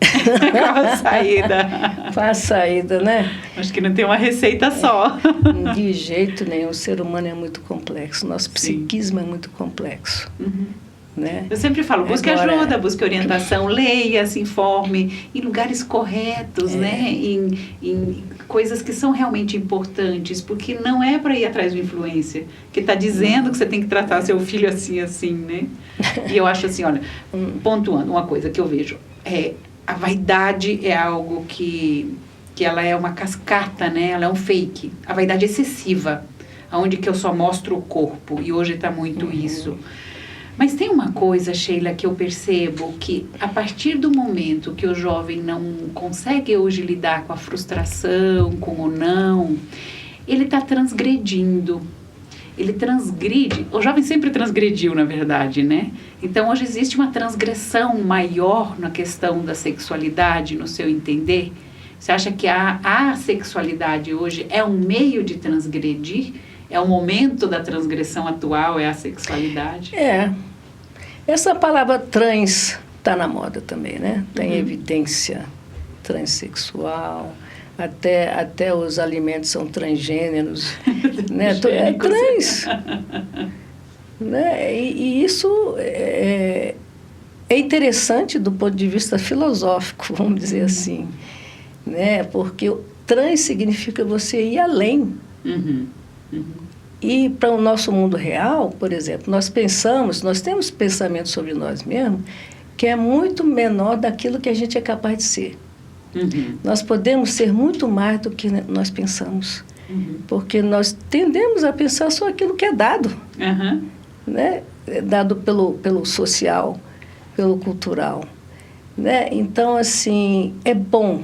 Qual a saída? Qual a saída, né? Acho que não tem uma receita só. De jeito nenhum. O ser humano é muito complexo. Nosso psiquismo é muito complexo. Uhum. Né? Eu sempre falo, busque ajuda, busque orientação, leia, se informe em lugares corretos, né? Em coisas que são realmente importantes, porque não é para ir atrás do influencer, que está dizendo que você tem que tratar seu filho assim, né? E eu acho assim, olha, pontuando uma coisa que eu vejo, a vaidade é algo que ela é uma cascata, né? Ela é um fake. A vaidade excessiva, onde que eu só mostro o corpo, e hoje está muito isso. Mas tem uma coisa, Sheila, que eu percebo que a partir do momento que o jovem não consegue hoje lidar com a frustração, com o não, ele está transgredindo. Ele transgride, o jovem sempre transgrediu, na verdade, né? Então, hoje existe uma transgressão maior na questão da sexualidade, no seu entender? Você acha que a sexualidade hoje é um meio de transgredir? É o momento da transgressão atual, é a sexualidade? Essa palavra trans está na moda também, né? Tem evidência transexual, até os alimentos são transgêneros, né? É trans. Né? E isso é interessante do ponto de vista filosófico, vamos dizer assim, né? Porque o trans significa você ir além. E para o nosso mundo real, por exemplo, nós temos pensamento sobre nós mesmos que é muito menor daquilo que a gente é capaz de ser. Nós podemos ser muito mais do que nós pensamos, porque nós tendemos a pensar só aquilo que é dado, né? É dado pelo social, pelo cultural, né? Então, assim, é bom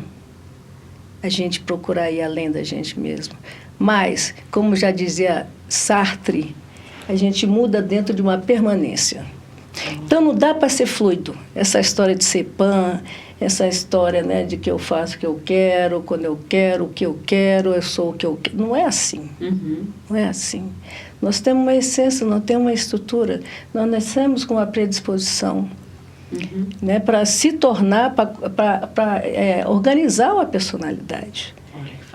a gente procurar ir além da gente mesmo. Mas, como já dizia Sartre, a gente muda dentro de uma permanência. Então, não dá para ser fluido. Essa história de ser pan, essa história, né, de que eu faço o que eu quero, quando eu quero, o que eu quero, eu sou o que eu quero. Não é assim. Não é assim. Nós temos uma essência, nós temos uma estrutura. Nós nascemos com uma predisposição, né, para se tornar, para organizar uma personalidade.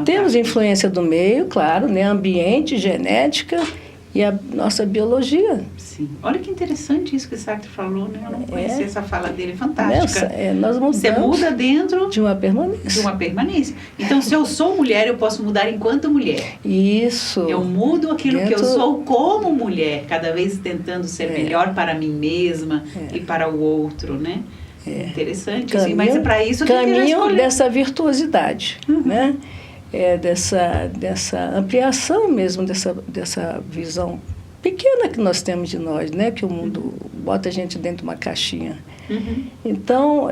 Temos influência do meio, claro, né? Ambiente, genética e a nossa biologia. Sim. Olha que interessante isso que o Sartre falou, né? Eu não conhecia essa fala dele, fantástica. Nós mudamos. Você muda dentro de uma permanência. De uma permanência. Então, se eu sou mulher, eu posso mudar enquanto mulher. Isso. Eu mudo aquilo que eu sou como mulher, cada vez tentando ser melhor para mim mesma e para o outro, né? Interessante. Caminho, assim, mas para isso tem que caminho dessa virtuosidade, né? Dessa ampliação mesmo, dessa visão pequena que nós temos de nós, né? Que o mundo bota a gente dentro de uma caixinha. Então,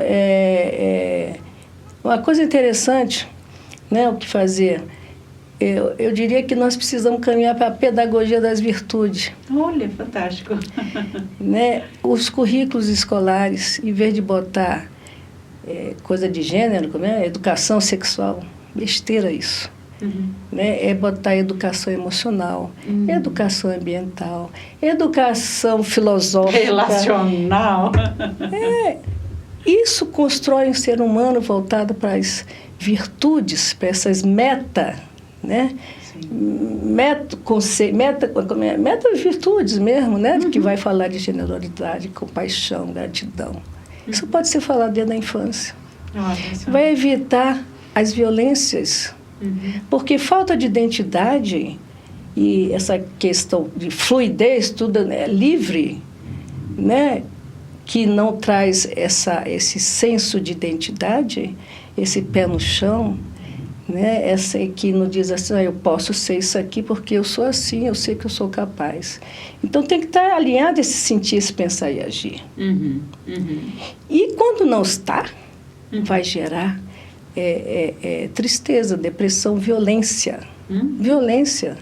uma coisa interessante, né? O que fazer? Eu diria que nós precisamos caminhar para a pedagogia das virtudes. Olha, fantástico. Né? Os currículos escolares, em vez de botar coisa de gênero, como educação sexual, besteira isso. Né? É botar educação emocional, educação ambiental, educação filosófica. Relacional. Isso constrói um ser humano voltado para as virtudes, para essas metas, né? Meta virtudes mesmo, né? Que vai falar de generosidade, compaixão, gratidão. Isso pode ser falado desde a infância. Vai evitar as violências, porque falta de identidade e essa questão de fluidez, tudo livre, né? Que não traz esse senso de identidade, esse pé no chão, né? Essa que nos diz assim, eu posso ser isso aqui porque eu sou assim, eu sei que eu sou capaz. Então tem que estar alinhado esse sentir, esse pensar e agir. E quando não está, vai gerar tristeza, depressão, violência. Violência.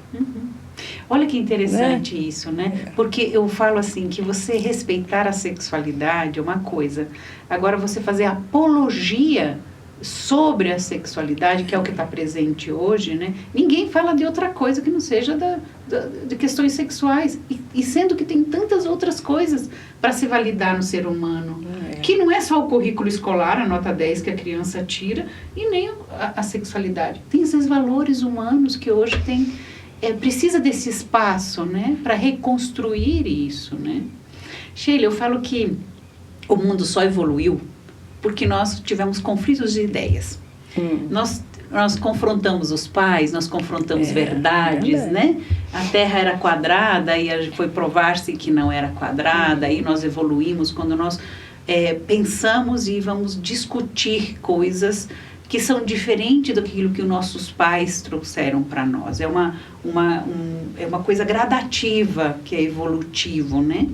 Olha que interessante isso, né? Porque eu falo assim, que você respeitar a sexualidade é uma coisa. Agora, você fazer apologia sobre a sexualidade, que é o que está presente hoje, né? Ninguém fala de outra coisa que não seja de questões sexuais. E sendo que tem tantas outras coisas para se validar no ser humano. Que não é só o currículo escolar, a nota 10 que a criança tira, e nem a sexualidade. Tem esses valores humanos que hoje precisa desse espaço, né? Para reconstruir isso, né? Sheila, eu falo que o mundo só evoluiu porque nós tivemos conflitos de ideias. Nós confrontamos os pais, nós confrontamos verdades, né? A Terra era quadrada e foi provar-se que não era quadrada, e nós evoluímos quando nós pensamos e vamos discutir coisas que são diferentes daquilo que os nossos pais trouxeram para nós. É uma coisa gradativa, que é evolutivo, né?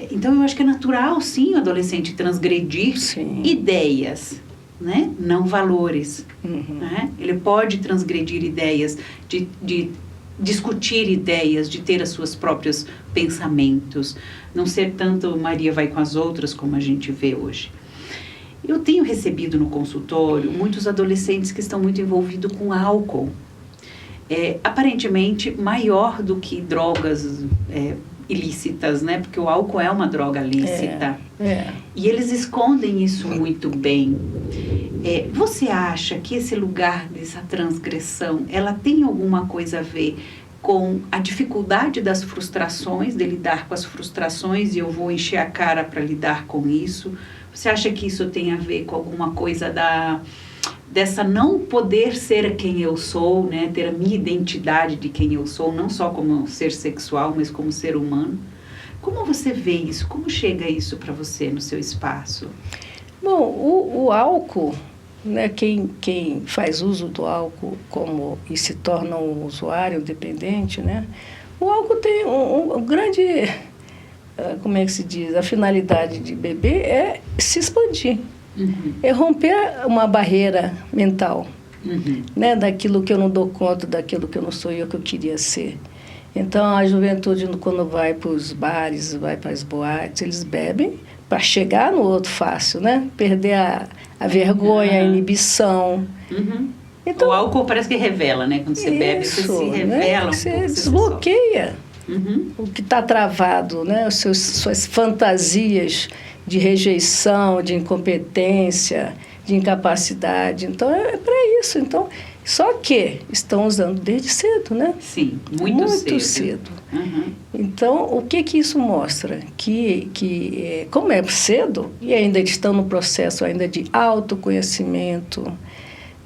Então, eu acho que é natural, sim, o adolescente transgredir ideias, né? Não valores. Né? Ele pode transgredir ideias, de discutir ideias, de ter os seus próprios pensamentos, não ser tanto Maria vai com as outras, como a gente vê hoje. Eu tenho recebido no consultório muitos adolescentes que estão muito envolvidos com álcool, aparentemente maior do que drogas ilícitas, né? Porque o álcool é uma droga lícita. E eles escondem isso muito bem. Você acha que esse lugar dessa transgressão, ela tem alguma coisa a ver com a dificuldade das frustrações, de lidar com as frustrações, e eu vou encher a cara para lidar com isso? Você acha que isso tem a ver com alguma coisa dessa não poder ser quem eu sou, né? Ter a minha identidade de quem eu sou, não só como ser sexual, mas como ser humano? Como você vê isso? Como chega isso para você no seu espaço? Bom, o álcool, né, quem faz uso do álcool e se torna um usuário dependente, né? O álcool tem um grande, como é que se diz, a finalidade de beber é se expandir. É romper uma barreira mental, né? Daquilo que eu não dou conta, daquilo que eu não sou eu que eu queria ser. Então, a juventude, quando vai para os bares, vai para as boates, eles bebem para chegar no outro fácil, né? Perder a vergonha, a inibição. Então, o álcool parece que revela, né? Quando você bebe, você se revela, né? Você desbloqueia o que está travado, né? Suas fantasias de rejeição, de incompetência, de incapacidade. Então, é para isso. Então, só que estão usando desde cedo, né? Sim, muito cedo. Então, o que isso mostra? Que como é cedo, e ainda estão no processo ainda de autoconhecimento,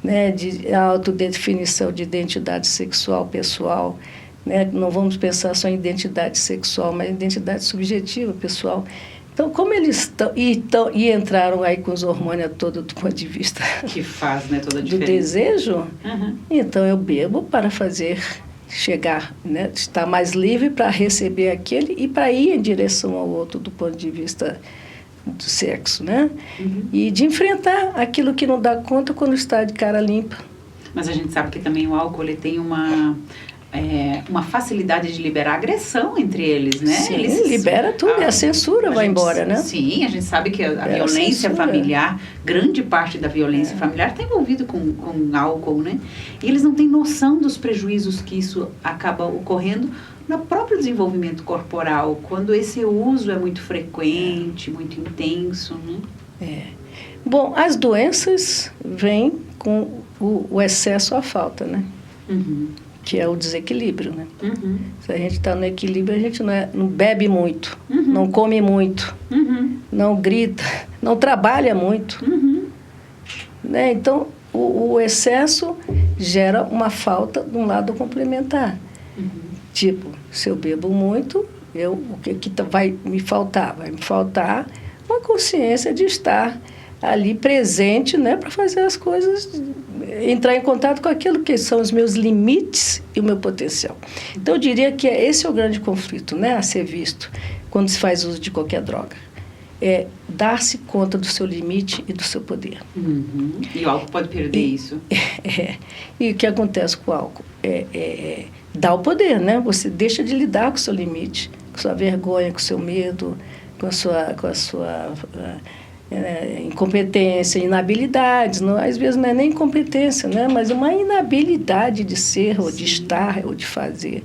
né? De autodefinição de identidade sexual pessoal, né? Não vamos pensar só em identidade sexual, mas em identidade subjetiva pessoal. Então, como eles e entraram aí com os hormônios todos do ponto de vista que faz, né, toda a do desejo, então eu bebo para chegar, né, estar mais livre para receber aquele e para ir em direção ao outro do ponto de vista do sexo, né? E de enfrentar aquilo que não dá conta quando está de cara limpa. Mas a gente sabe que também o álcool ele tem uma facilidade de liberar agressão entre eles, né? Sim, libera tudo, e a censura vai embora, né? Sim, a gente sabe que a violência familiar, grande parte da violência familiar está envolvida com álcool, né? E eles não têm noção dos prejuízos que isso acaba ocorrendo no próprio desenvolvimento corporal, quando esse uso é muito frequente, muito intenso, né? Bom, as doenças vêm com o excesso ou a falta, né? Que é o desequilíbrio, né? Se a gente está no equilíbrio, a gente não bebe muito, não come muito, não grita, não trabalha muito. Né? Então, o excesso gera uma falta de um lado complementar. Tipo, se eu bebo muito, o que vai me faltar? Vai me faltar uma consciência de estar ali presente, né, para fazer as coisas, entrar em contato com aquilo que são os meus limites e o meu potencial. Então, eu diria que esse é o grande conflito, né, a ser visto quando se faz uso de qualquer droga. É dar-se conta do seu limite e do seu poder. E o álcool pode perder isso. E o que acontece com o álcool? Dá o poder, né? Você deixa de lidar com o seu limite, com a sua vergonha, com o seu medo, com a sua incompetência, inabilidades, não, às vezes não é nem incompetência, né? Mas uma inabilidade de ser, ou de estar, ou de fazer.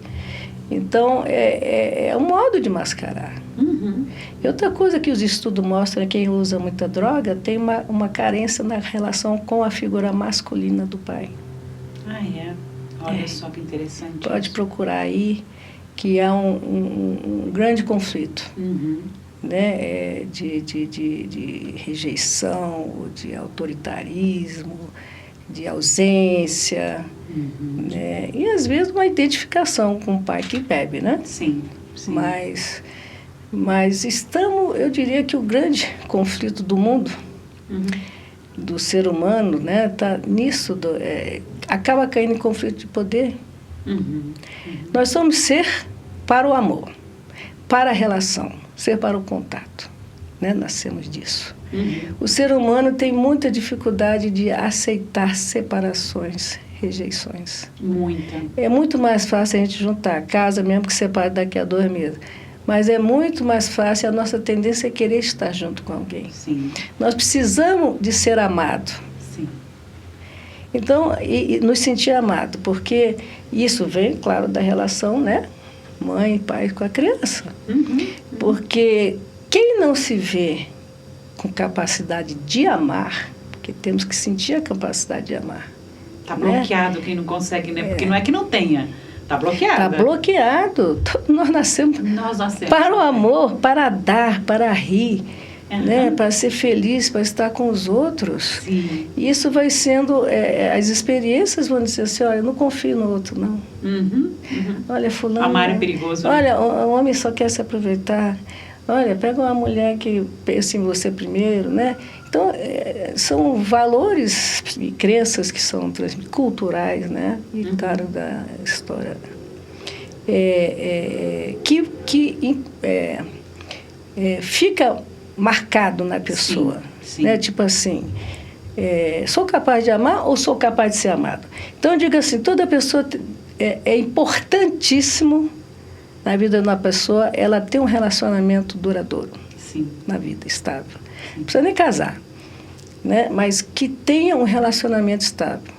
Então, é um modo de mascarar. Uhum. E outra coisa que os estudos mostram é que quem usa muita droga tem uma carência na relação com a figura masculina do pai. Ah, é? Olha só que interessante. Pode procurar aí, que há um grande conflito. Uhum. Né, de rejeição, de autoritarismo, de ausência, né, e às vezes uma identificação com o pai que bebe, né? Sim, sim. Mas eu diria que o grande conflito do mundo, do ser humano, né, tá nisso, acaba caindo em conflito de poder. Nós somos ser para o amor, para a relação, ser para o contato, né? Nascemos disso. O ser humano tem muita dificuldade de aceitar separações, rejeições. Muita. É muito mais fácil a gente juntar a casa, mesmo que separe daqui a 2 meses. Mas é muito mais fácil, a nossa tendência é querer estar junto com alguém. Sim. Nós precisamos de ser amado. Sim. Então, e nos sentir amado, porque isso vem, claro, da relação, né? Mãe e pai com a criança. Porque quem não se vê com capacidade de amar, porque temos que sentir a capacidade de amar. Está bloqueado, né? Quem não consegue, né? Porque não é que não tenha, está bloqueado. Está bloqueado. Nós nascemos para o amor, para dar, para rir, né? Para ser feliz, para estar com os outros. Sim. E isso vai sendo, as experiências vão dizer assim, olha, eu não confio no outro, não. Olha, fulano... Amar é perigoso. Olha, o homem só quer se aproveitar. Olha, pega uma mulher que pensa em você primeiro, né? Então, são valores e crenças que são culturais, né? E, claro, da história. Que fica marcado na pessoa. Sim. Né? Tipo assim, sou capaz de amar ou sou capaz de ser amado? Então, eu digo assim, toda pessoa é importantíssimo na vida de uma pessoa ela ter um relacionamento duradouro. Sim. Na vida, estável. Não precisa nem casar, né? Mas que tenha um relacionamento estável,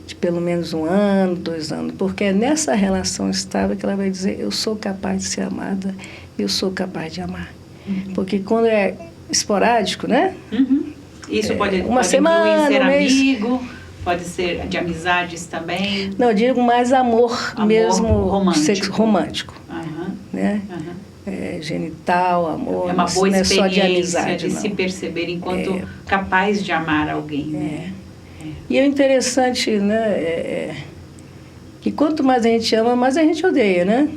de pelo menos 1 ano, 2 anos, porque é nessa relação estável que ela vai dizer, eu sou capaz de ser amada, eu sou capaz de amar. Porque quando é esporádico, né? Isso pode semana, ser mês. Amigo, pode ser de amizades também. Não, eu digo mais amor mesmo romântico. Sexo romântico. Né? Genital, amor, é uma boa não é experiência só de amizade, de não. se perceber enquanto capaz de amar alguém. Né? E é interessante, né, que quanto mais a gente ama, mais a gente odeia, né?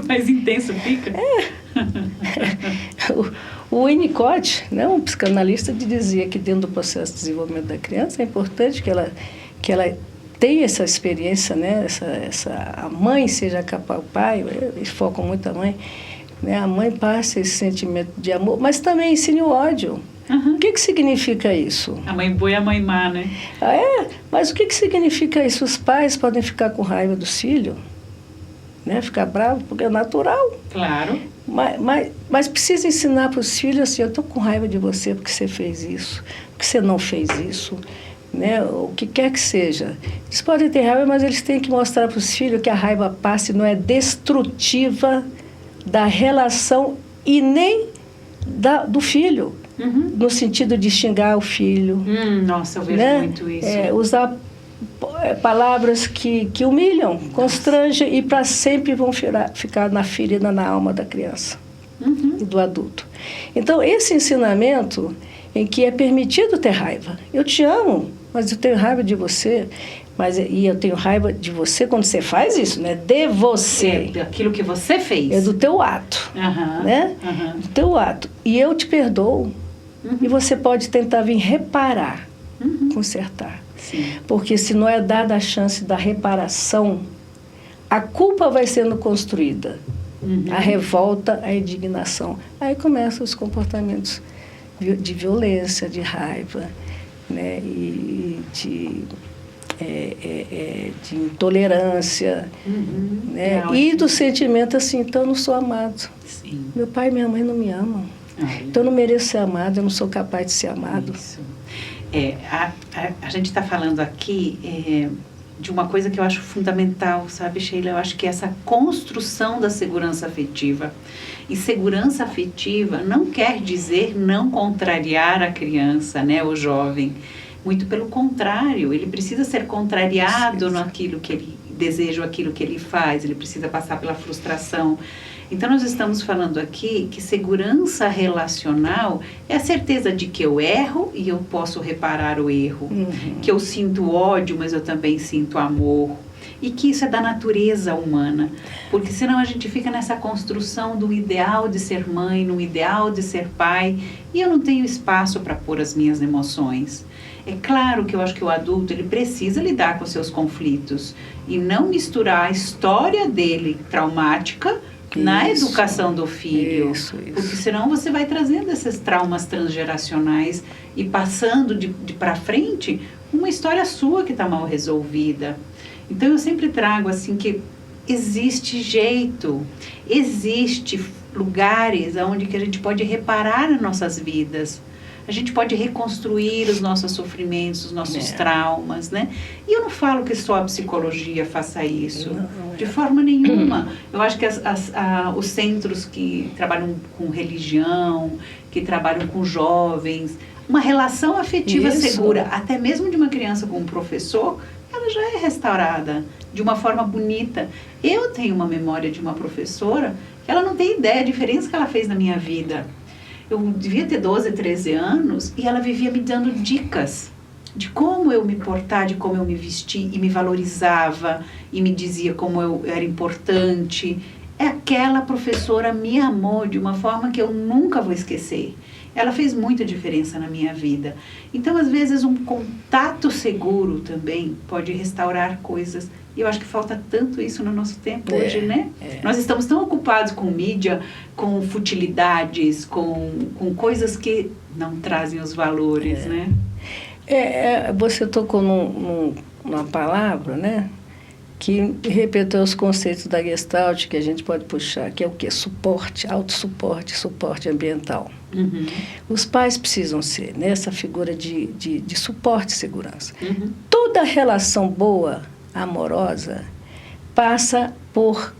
Mais intenso fica. O Winnicott, né, um psicanalista, dizia que dentro do processo de desenvolvimento da criança é importante que ela tenha essa experiência, né, a mãe seja capaz, o pai, eles focam muito a mãe, né, a mãe passa esse sentimento de amor, mas também ensina o ódio. O que significa isso? A mãe boa e a mãe má, né? Mas o que significa isso? Os pais podem ficar com raiva dos filhos, né? Ficar bravo, porque é natural. Claro. Mas precisa ensinar para os filhos assim, eu estou com raiva de você porque você fez isso, porque você não fez isso, né? O que quer que seja. Eles podem ter raiva, mas eles têm que mostrar para os filhos que a raiva passa e não é destrutiva da relação e nem do filho. No sentido de xingar o filho. Nossa, eu vejo muito isso. Usar palavras que humilham, constrangem e para sempre vão ficar na ferida, na alma da criança e do adulto. Então, esse ensinamento em que é permitido ter raiva. Eu te amo, mas eu tenho raiva de você. E eu tenho raiva de você quando você faz isso, né? De você. Daquilo que você fez. É do teu ato, né? Do teu ato. E eu te perdoo. E você pode tentar vir reparar, consertar. Sim. Porque se não é dada a chance da reparação, a culpa vai sendo construída. A revolta, a indignação. Aí começam os comportamentos de violência, de raiva, né? E de intolerância, né? E do sentimento assim, então eu não sou amado. Sim. Meu pai e minha mãe não me amam. Então, eu não mereço ser amado, eu não sou capaz de ser amado. Isso. A gente está falando aqui de uma coisa que eu acho fundamental, sabe, Sheila? Eu acho que essa construção da segurança afetiva. E segurança afetiva não quer dizer não contrariar a criança, né, o jovem. Muito pelo contrário, ele precisa ser contrariado naquilo que ele deseja, aquilo que ele faz, ele precisa passar pela frustração. Então, nós estamos falando aqui que segurança relacional é a certeza de que eu erro e eu posso reparar o erro. Que eu sinto ódio, mas eu também sinto amor. E que isso é da natureza humana. Porque senão a gente fica nessa construção do ideal de ser mãe, no ideal de ser pai, e eu não tenho espaço para pôr as minhas emoções. É claro que eu acho que o adulto ele precisa lidar com seus conflitos e não misturar a história dele traumática na educação do filho, porque senão você vai trazendo esses traumas transgeracionais e passando de para frente uma história sua que está mal resolvida. Então eu sempre trago assim que existe jeito, existe lugares onde que a gente pode reparar as nossas vidas. A gente pode reconstruir os nossos sofrimentos, os nossos traumas, né? E eu não falo que só a psicologia faça isso, de forma nenhuma. Eu acho que os centros que trabalham com religião, que trabalham com jovens, uma relação afetiva segura, até mesmo de uma criança com um professor, ela já é restaurada de uma forma bonita. Eu tenho uma memória de uma professora que ela não tem ideia da diferença que ela fez na minha vida. Eu devia ter 12, 13 anos e ela vivia me dando dicas de como eu me portar, de como eu me vestir e me valorizava e me dizia como eu era importante. Aquela professora me amou de uma forma que eu nunca vou esquecer. Ela fez muita diferença na minha vida. Então, às vezes, um contato seguro também pode restaurar coisas. E eu acho que falta tanto isso no nosso tempo hoje, né? Nós estamos tão ocupados com mídia, com futilidades, com coisas que não trazem os valores, né? Você tocou numa palavra, né? Que repetiu os conceitos da Gestalt, que a gente pode puxar, que é o quê? Suporte, autossuporte, suporte ambiental. Os pais precisam ser, né, essa figura de suporte e segurança. Toda relação boa, amorosa, passa por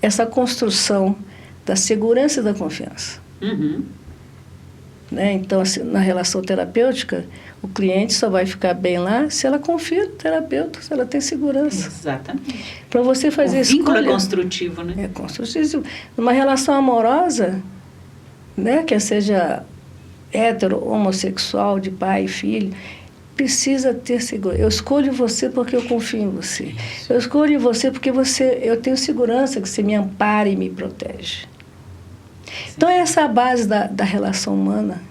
essa construção da segurança e da confiança. Né? Então, assim, na relação terapêutica, o cliente só vai ficar bem lá se ela confia no terapeuta, se ela tem segurança. Exatamente. Para você fazer isso. O vínculo é construtivo, né? É construtivo. Numa relação amorosa, né, que seja hétero, homossexual, de pai e filho, precisa ter segurança. Eu escolho você porque eu confio em você. Eu escolho você porque eu tenho segurança que você me ampara e me protege. Então, essa é a base da relação humana.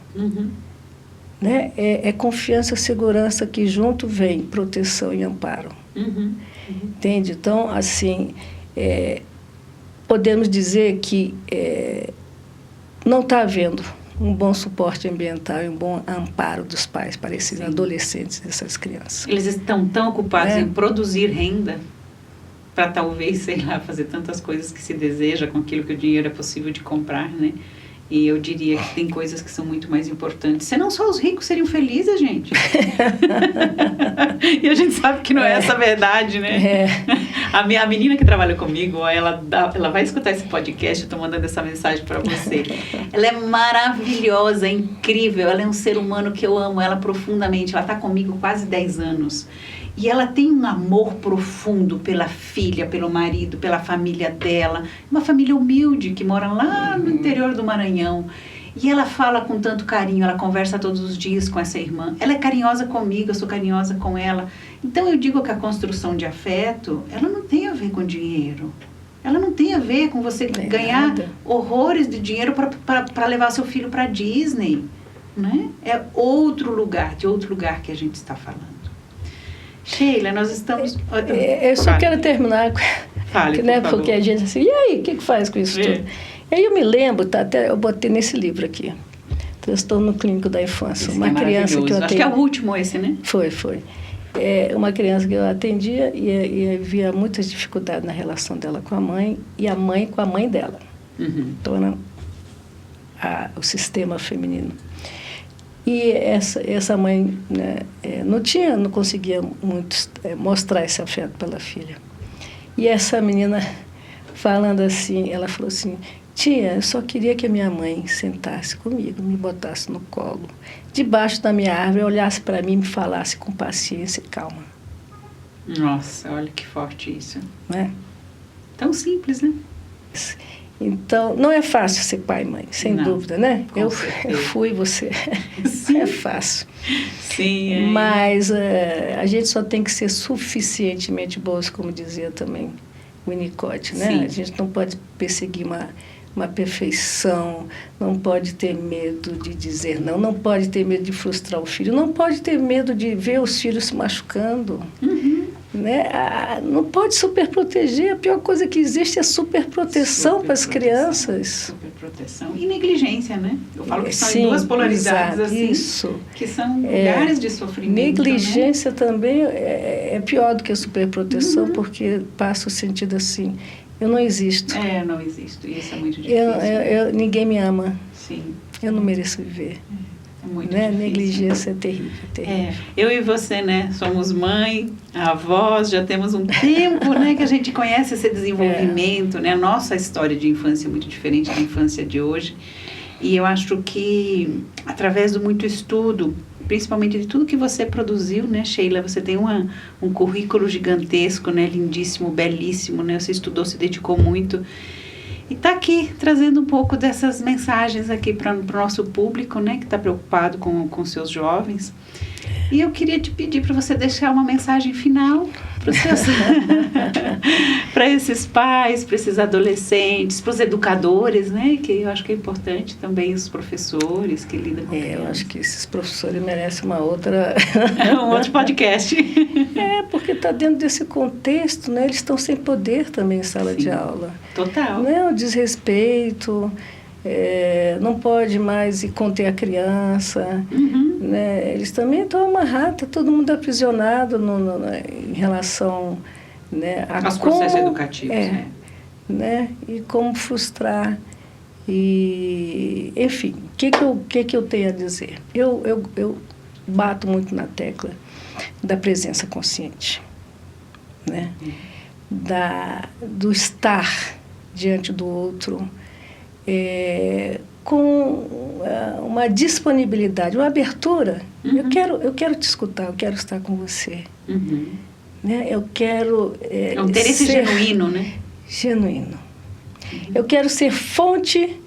Né? É confiança, segurança, que junto vem proteção e amparo. Entende? Então, assim, podemos dizer que não está havendo um bom suporte ambiental e um bom amparo dos pais para esses adolescentes, essas crianças. Eles estão tão ocupados em produzir renda para talvez, sei lá, fazer tantas coisas que se deseja com aquilo que o dinheiro é possível de comprar, né? E eu diria que tem coisas que são muito mais importantes. Senão só os ricos seriam felizes, gente. E a gente sabe que não é essa a verdade, né? A menina que trabalha comigo, ela vai escutar esse podcast, eu estou mandando essa mensagem para você. Ela é maravilhosa, é incrível, ela é um ser humano que eu amo ela profundamente. Ela está comigo quase 10 anos. E ela tem um amor profundo pela filha, pelo marido, pela família dela. Uma família humilde que mora lá no interior do Maranhão. E ela fala com tanto carinho, ela conversa todos os dias com essa irmã. Ela é carinhosa comigo, eu sou carinhosa com ela. Então eu digo que a construção de afeto, ela não tem a ver com dinheiro. Ela não tem a ver com você ganhar horrores de dinheiro para levar seu filho para Disney. Né? É outro lugar que a gente está falando. Sheila, nós estamos... Eu só quero terminar, Fale, né, porque a gente assim, e aí, o que faz com isso tudo? E aí eu me lembro, até eu botei nesse livro aqui, Transtorno Clínico da Infância, uma criança que eu atendi. Acho que é o último esse, né? Foi. Uma criança que eu atendia e havia muitas dificuldades na relação dela com a mãe e a mãe com a mãe dela. Então, o sistema feminino. E essa mãe, né, não conseguia muito mostrar esse afeto pela filha. E essa menina falando assim, ela falou assim: tia, eu só queria que a minha mãe sentasse comigo, me botasse no colo, debaixo da minha árvore, olhasse para mim e me falasse com paciência e calma. Nossa, olha que forte isso. Né? Tão simples, né? Então, não é fácil ser pai e mãe, sem dúvida, né? Eu fui, você. Não é fácil. Sim. Mas a gente só tem que ser suficientemente boas, como dizia também o Winnicott, né? Sim. A gente não pode perseguir uma perfeição, não pode ter medo de dizer não, não pode ter medo de frustrar o filho, não pode ter medo de ver os filhos se machucando. Uhum. Né? Não pode superproteger, a pior coisa que existe é superproteção para as crianças. Superproteção e negligência, né? Eu falo que são duas polaridades, assim, isso. Que são lugares de sofrimento. Negligência, né? Também é pior do que a superproteção, porque passa o sentido assim, eu não existo. Não existo, e isso é muito difícil. Ninguém me ama. Sim. Eu não mereço viver. Muito né? difícil. Negligência é terrível, terrível. Eu e você, né? Somos mãe, avós, já temos um tempo, né? Que a gente conhece esse desenvolvimento, né? A nossa história de infância é muito diferente da infância de hoje. E eu acho que, através do muito estudo, principalmente de tudo que você produziu, né, Sheila? Você tem um currículo gigantesco, né? Lindíssimo, belíssimo, né? Você estudou, se dedicou muito. E está aqui, trazendo um pouco dessas mensagens aqui para o nosso público, né, que está preocupado com seus jovens. E eu queria te pedir para você deixar uma mensagem final para esses pais, para esses adolescentes, para os educadores, né, que eu acho que é importante também, os professores que lidam com crianças. Eu acho que esses professores merecem uma outra... um outro podcast. Porque está dentro desse contexto, né, eles estão sem poder também em sala Sim, de aula. Total. Né, o desrespeito... não pode mais ir conter a criança, né? Eles também estão amarrados, tá todo mundo aprisionado em relação, né, aos processos educativos. Né? E como frustrar. E, enfim, o que eu tenho a dizer? Eu bato muito na tecla da presença consciente, né? Do estar diante do outro, com uma disponibilidade, uma abertura. Eu quero te escutar, eu quero estar com você. Né? Eu quero é um interesse genuíno, né? Genuíno. Eu quero ser fonte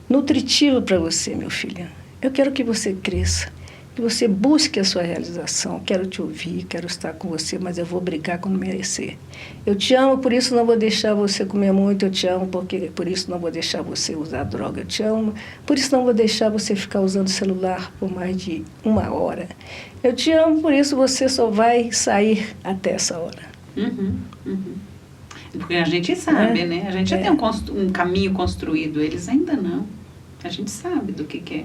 nutritiva para você, meu filho. Eu quero que você cresça, que você busque a sua realização. Quero te ouvir, quero estar com você, mas eu vou brigar quando merecer. Eu te amo, por isso não vou deixar você comer muito. Eu te amo, porque por isso não vou deixar você usar droga. Eu te amo, por isso não vou deixar você ficar usando celular por mais de 1 hora. Eu te amo, por isso você só vai sair até essa hora. Porque a gente sabe, né? A gente já tem um caminho construído, eles ainda não. A gente sabe do que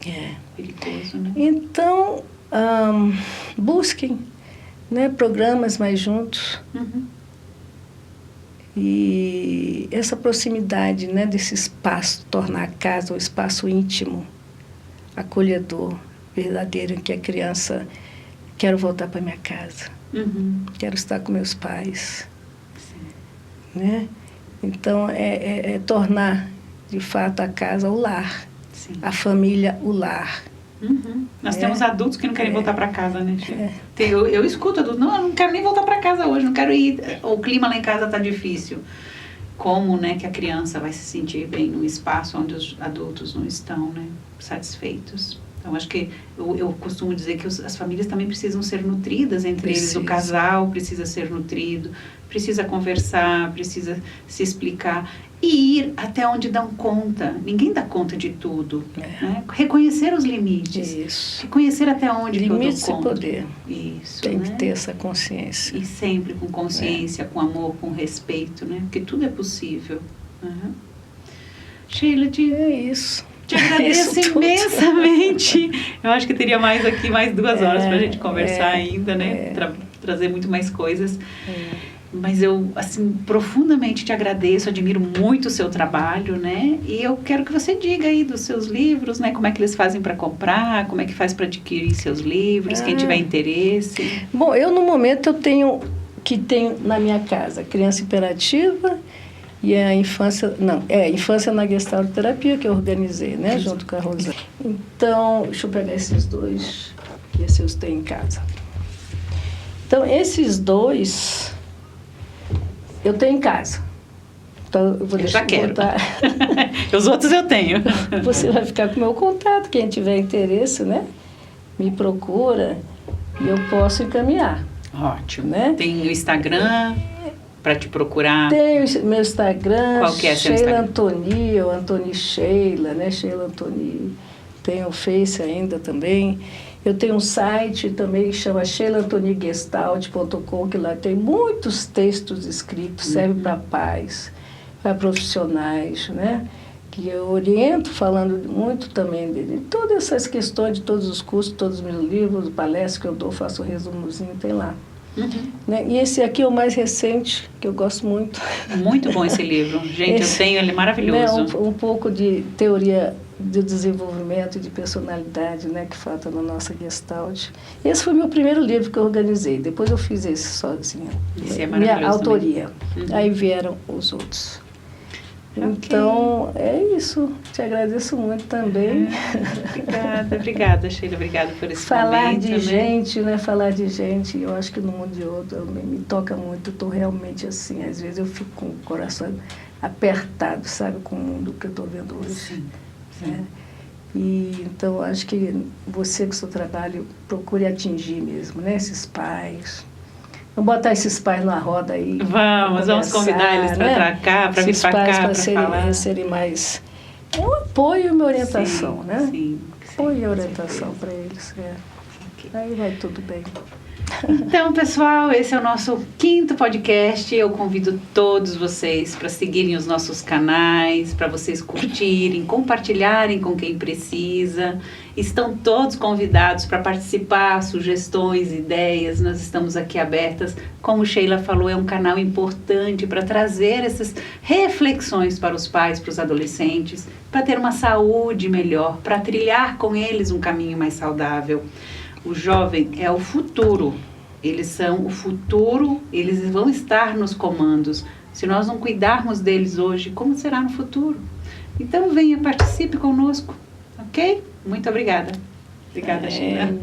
é. Perigoso, né? Então, busquem, né, programas mais juntos. E essa proximidade, né, desse espaço, tornar a casa um espaço íntimo, acolhedor, verdadeiro, em que a criança... Quero voltar para minha casa. Quero estar com meus pais. Sim. Né? Então, é tornar, de fato, a casa o lar. Sim. A família, o lar. Nós temos adultos que não querem voltar para casa, né? Eu escuto adultos, não, eu não quero nem voltar para casa hoje, não quero ir, o clima lá em casa está difícil. Como, né, que a criança vai se sentir bem num espaço onde os adultos não estão, né, satisfeitos? Então, acho que eu costumo dizer que as famílias também precisam ser nutridas entre eles. O casal precisa ser nutrido, precisa conversar, precisa se explicar e ir até onde dão conta. Ninguém dá conta de tudo. Né? Reconhecer os limites. Isso. Reconhecer até onde limites eu dou conta. Limites e poder. Isso, tem, né? que ter essa consciência. E sempre com consciência, com amor, com respeito, né? Porque tudo é possível. Sheila, é isso. Te agradeço imensamente. Eu acho que teria mais 2 horas para a gente conversar ainda, né? Trazer muito mais coisas. Mas eu, assim, profundamente te agradeço, admiro muito o seu trabalho, né? E eu quero que você diga aí dos seus livros, né? Como é que eles fazem para comprar, como é que faz para adquirir seus livros, quem tiver interesse. Bom, eu no momento eu tenho na minha casa Criança Imperativa e a Infância na Gestalt Terapia, que eu organizei, né? Junto com a Rosana. Então, deixa eu pegar esses dois, que esses eu tenho em casa. Então, esses dois eu tenho em casa. Então, eu vou deixar botar. Os outros eu tenho. Você vai ficar com o meu contato. Quem tiver interesse, né? Me procura e eu posso encaminhar. Ótimo. Né? Tem o Instagram para te procurar? Tem o meu Instagram. Qual que é seu Sheila Instagram? Antoni, ou Antoni Sheila, né? Sheila Antoni. Tem o Face ainda também. Eu tenho um site também que chama sheilaantonigestalt.com, que lá tem muitos textos escritos, serve para pais, para profissionais, né? Que eu oriento, falando muito também de todas essas questões, de todos os cursos, todos os meus livros, palestras que eu dou, faço um resumozinho, tem lá. Né? E esse aqui é o mais recente, que eu gosto muito. Muito bom esse livro. Gente, eu tenho, ele é maravilhoso. Né, um pouco de teoria de desenvolvimento e de personalidade, né, que falta na nossa Gestalt. Esse foi meu primeiro livro que eu organizei. Depois eu fiz esse sozinha. Esse é maravilhoso. Minha autoria. Aí vieram os outros. Então, é isso. Te agradeço muito também. Obrigada, Sheila. Obrigada por esse momento. Falar de gente, né? Falar de gente, eu acho que no mundo de outro me toca muito. Eu estou realmente assim, às vezes eu fico com o coração apertado, sabe? Com o mundo que eu estou vendo hoje. Sim. Né? E, então, acho que você com o seu trabalho procure atingir mesmo, né? Esses pais. Vamos botar esses pais na roda aí. Vamos convidar eles para cá, para vir para cá, para falar. Serem mais... É um apoio e uma orientação, né? Sim. Apoio e orientação para eles. Okay. Aí vai tudo bem. Então, pessoal, esse é o nosso 5º podcast. Eu convido todos vocês para seguirem os nossos canais, para vocês curtirem, compartilharem com quem precisa. Estão todos convidados para participar, sugestões, ideias. Nós estamos aqui abertas. Como Sheila falou, é um canal importante para trazer essas reflexões para os pais, para os adolescentes, para ter uma saúde melhor, para trilhar com eles um caminho mais saudável. O jovem é o futuro, eles são o futuro, eles vão estar nos comandos. Se nós não cuidarmos deles hoje, como será no futuro? Então venha, participe conosco, ok? Muito obrigada. Obrigada, Sheila.